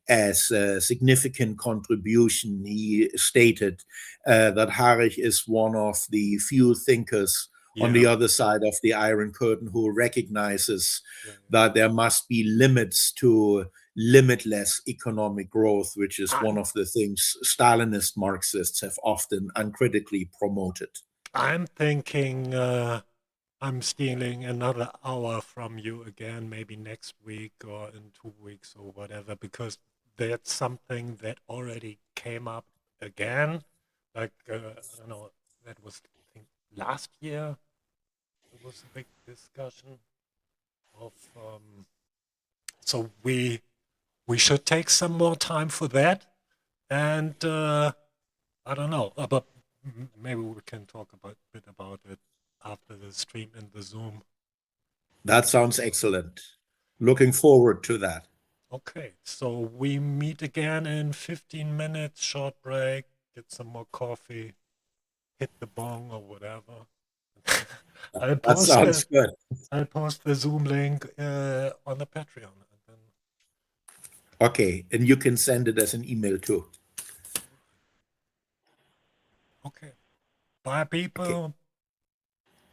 Speaker 2: as a significant contribution. He stated that Harich is one of the few thinkers on the other side of the Iron Curtain who recognizes that there must be limits to limitless economic growth, which is one of the things Stalinist Marxists have often uncritically promoted.
Speaker 1: I'm thinking I'm stealing another hour from you again, maybe next week or in 2 weeks or whatever, because that's something that already came up again. Like, I don't know, that was, I think, last year. It was a big discussion of, so we should take some more time for that. And I don't know, but maybe we can talk a bit about it after the stream and the Zoom.
Speaker 2: That sounds excellent. Looking forward to that.
Speaker 1: Okay, so we meet again in 15 minutes, short break, get some more coffee, hit the bong or whatever.
Speaker 2: That sounds good.
Speaker 1: I'll post the Zoom link on the Patreon. And then...
Speaker 2: Okay, and you can send it as an email too.
Speaker 1: Okay. Bye, people. Okay.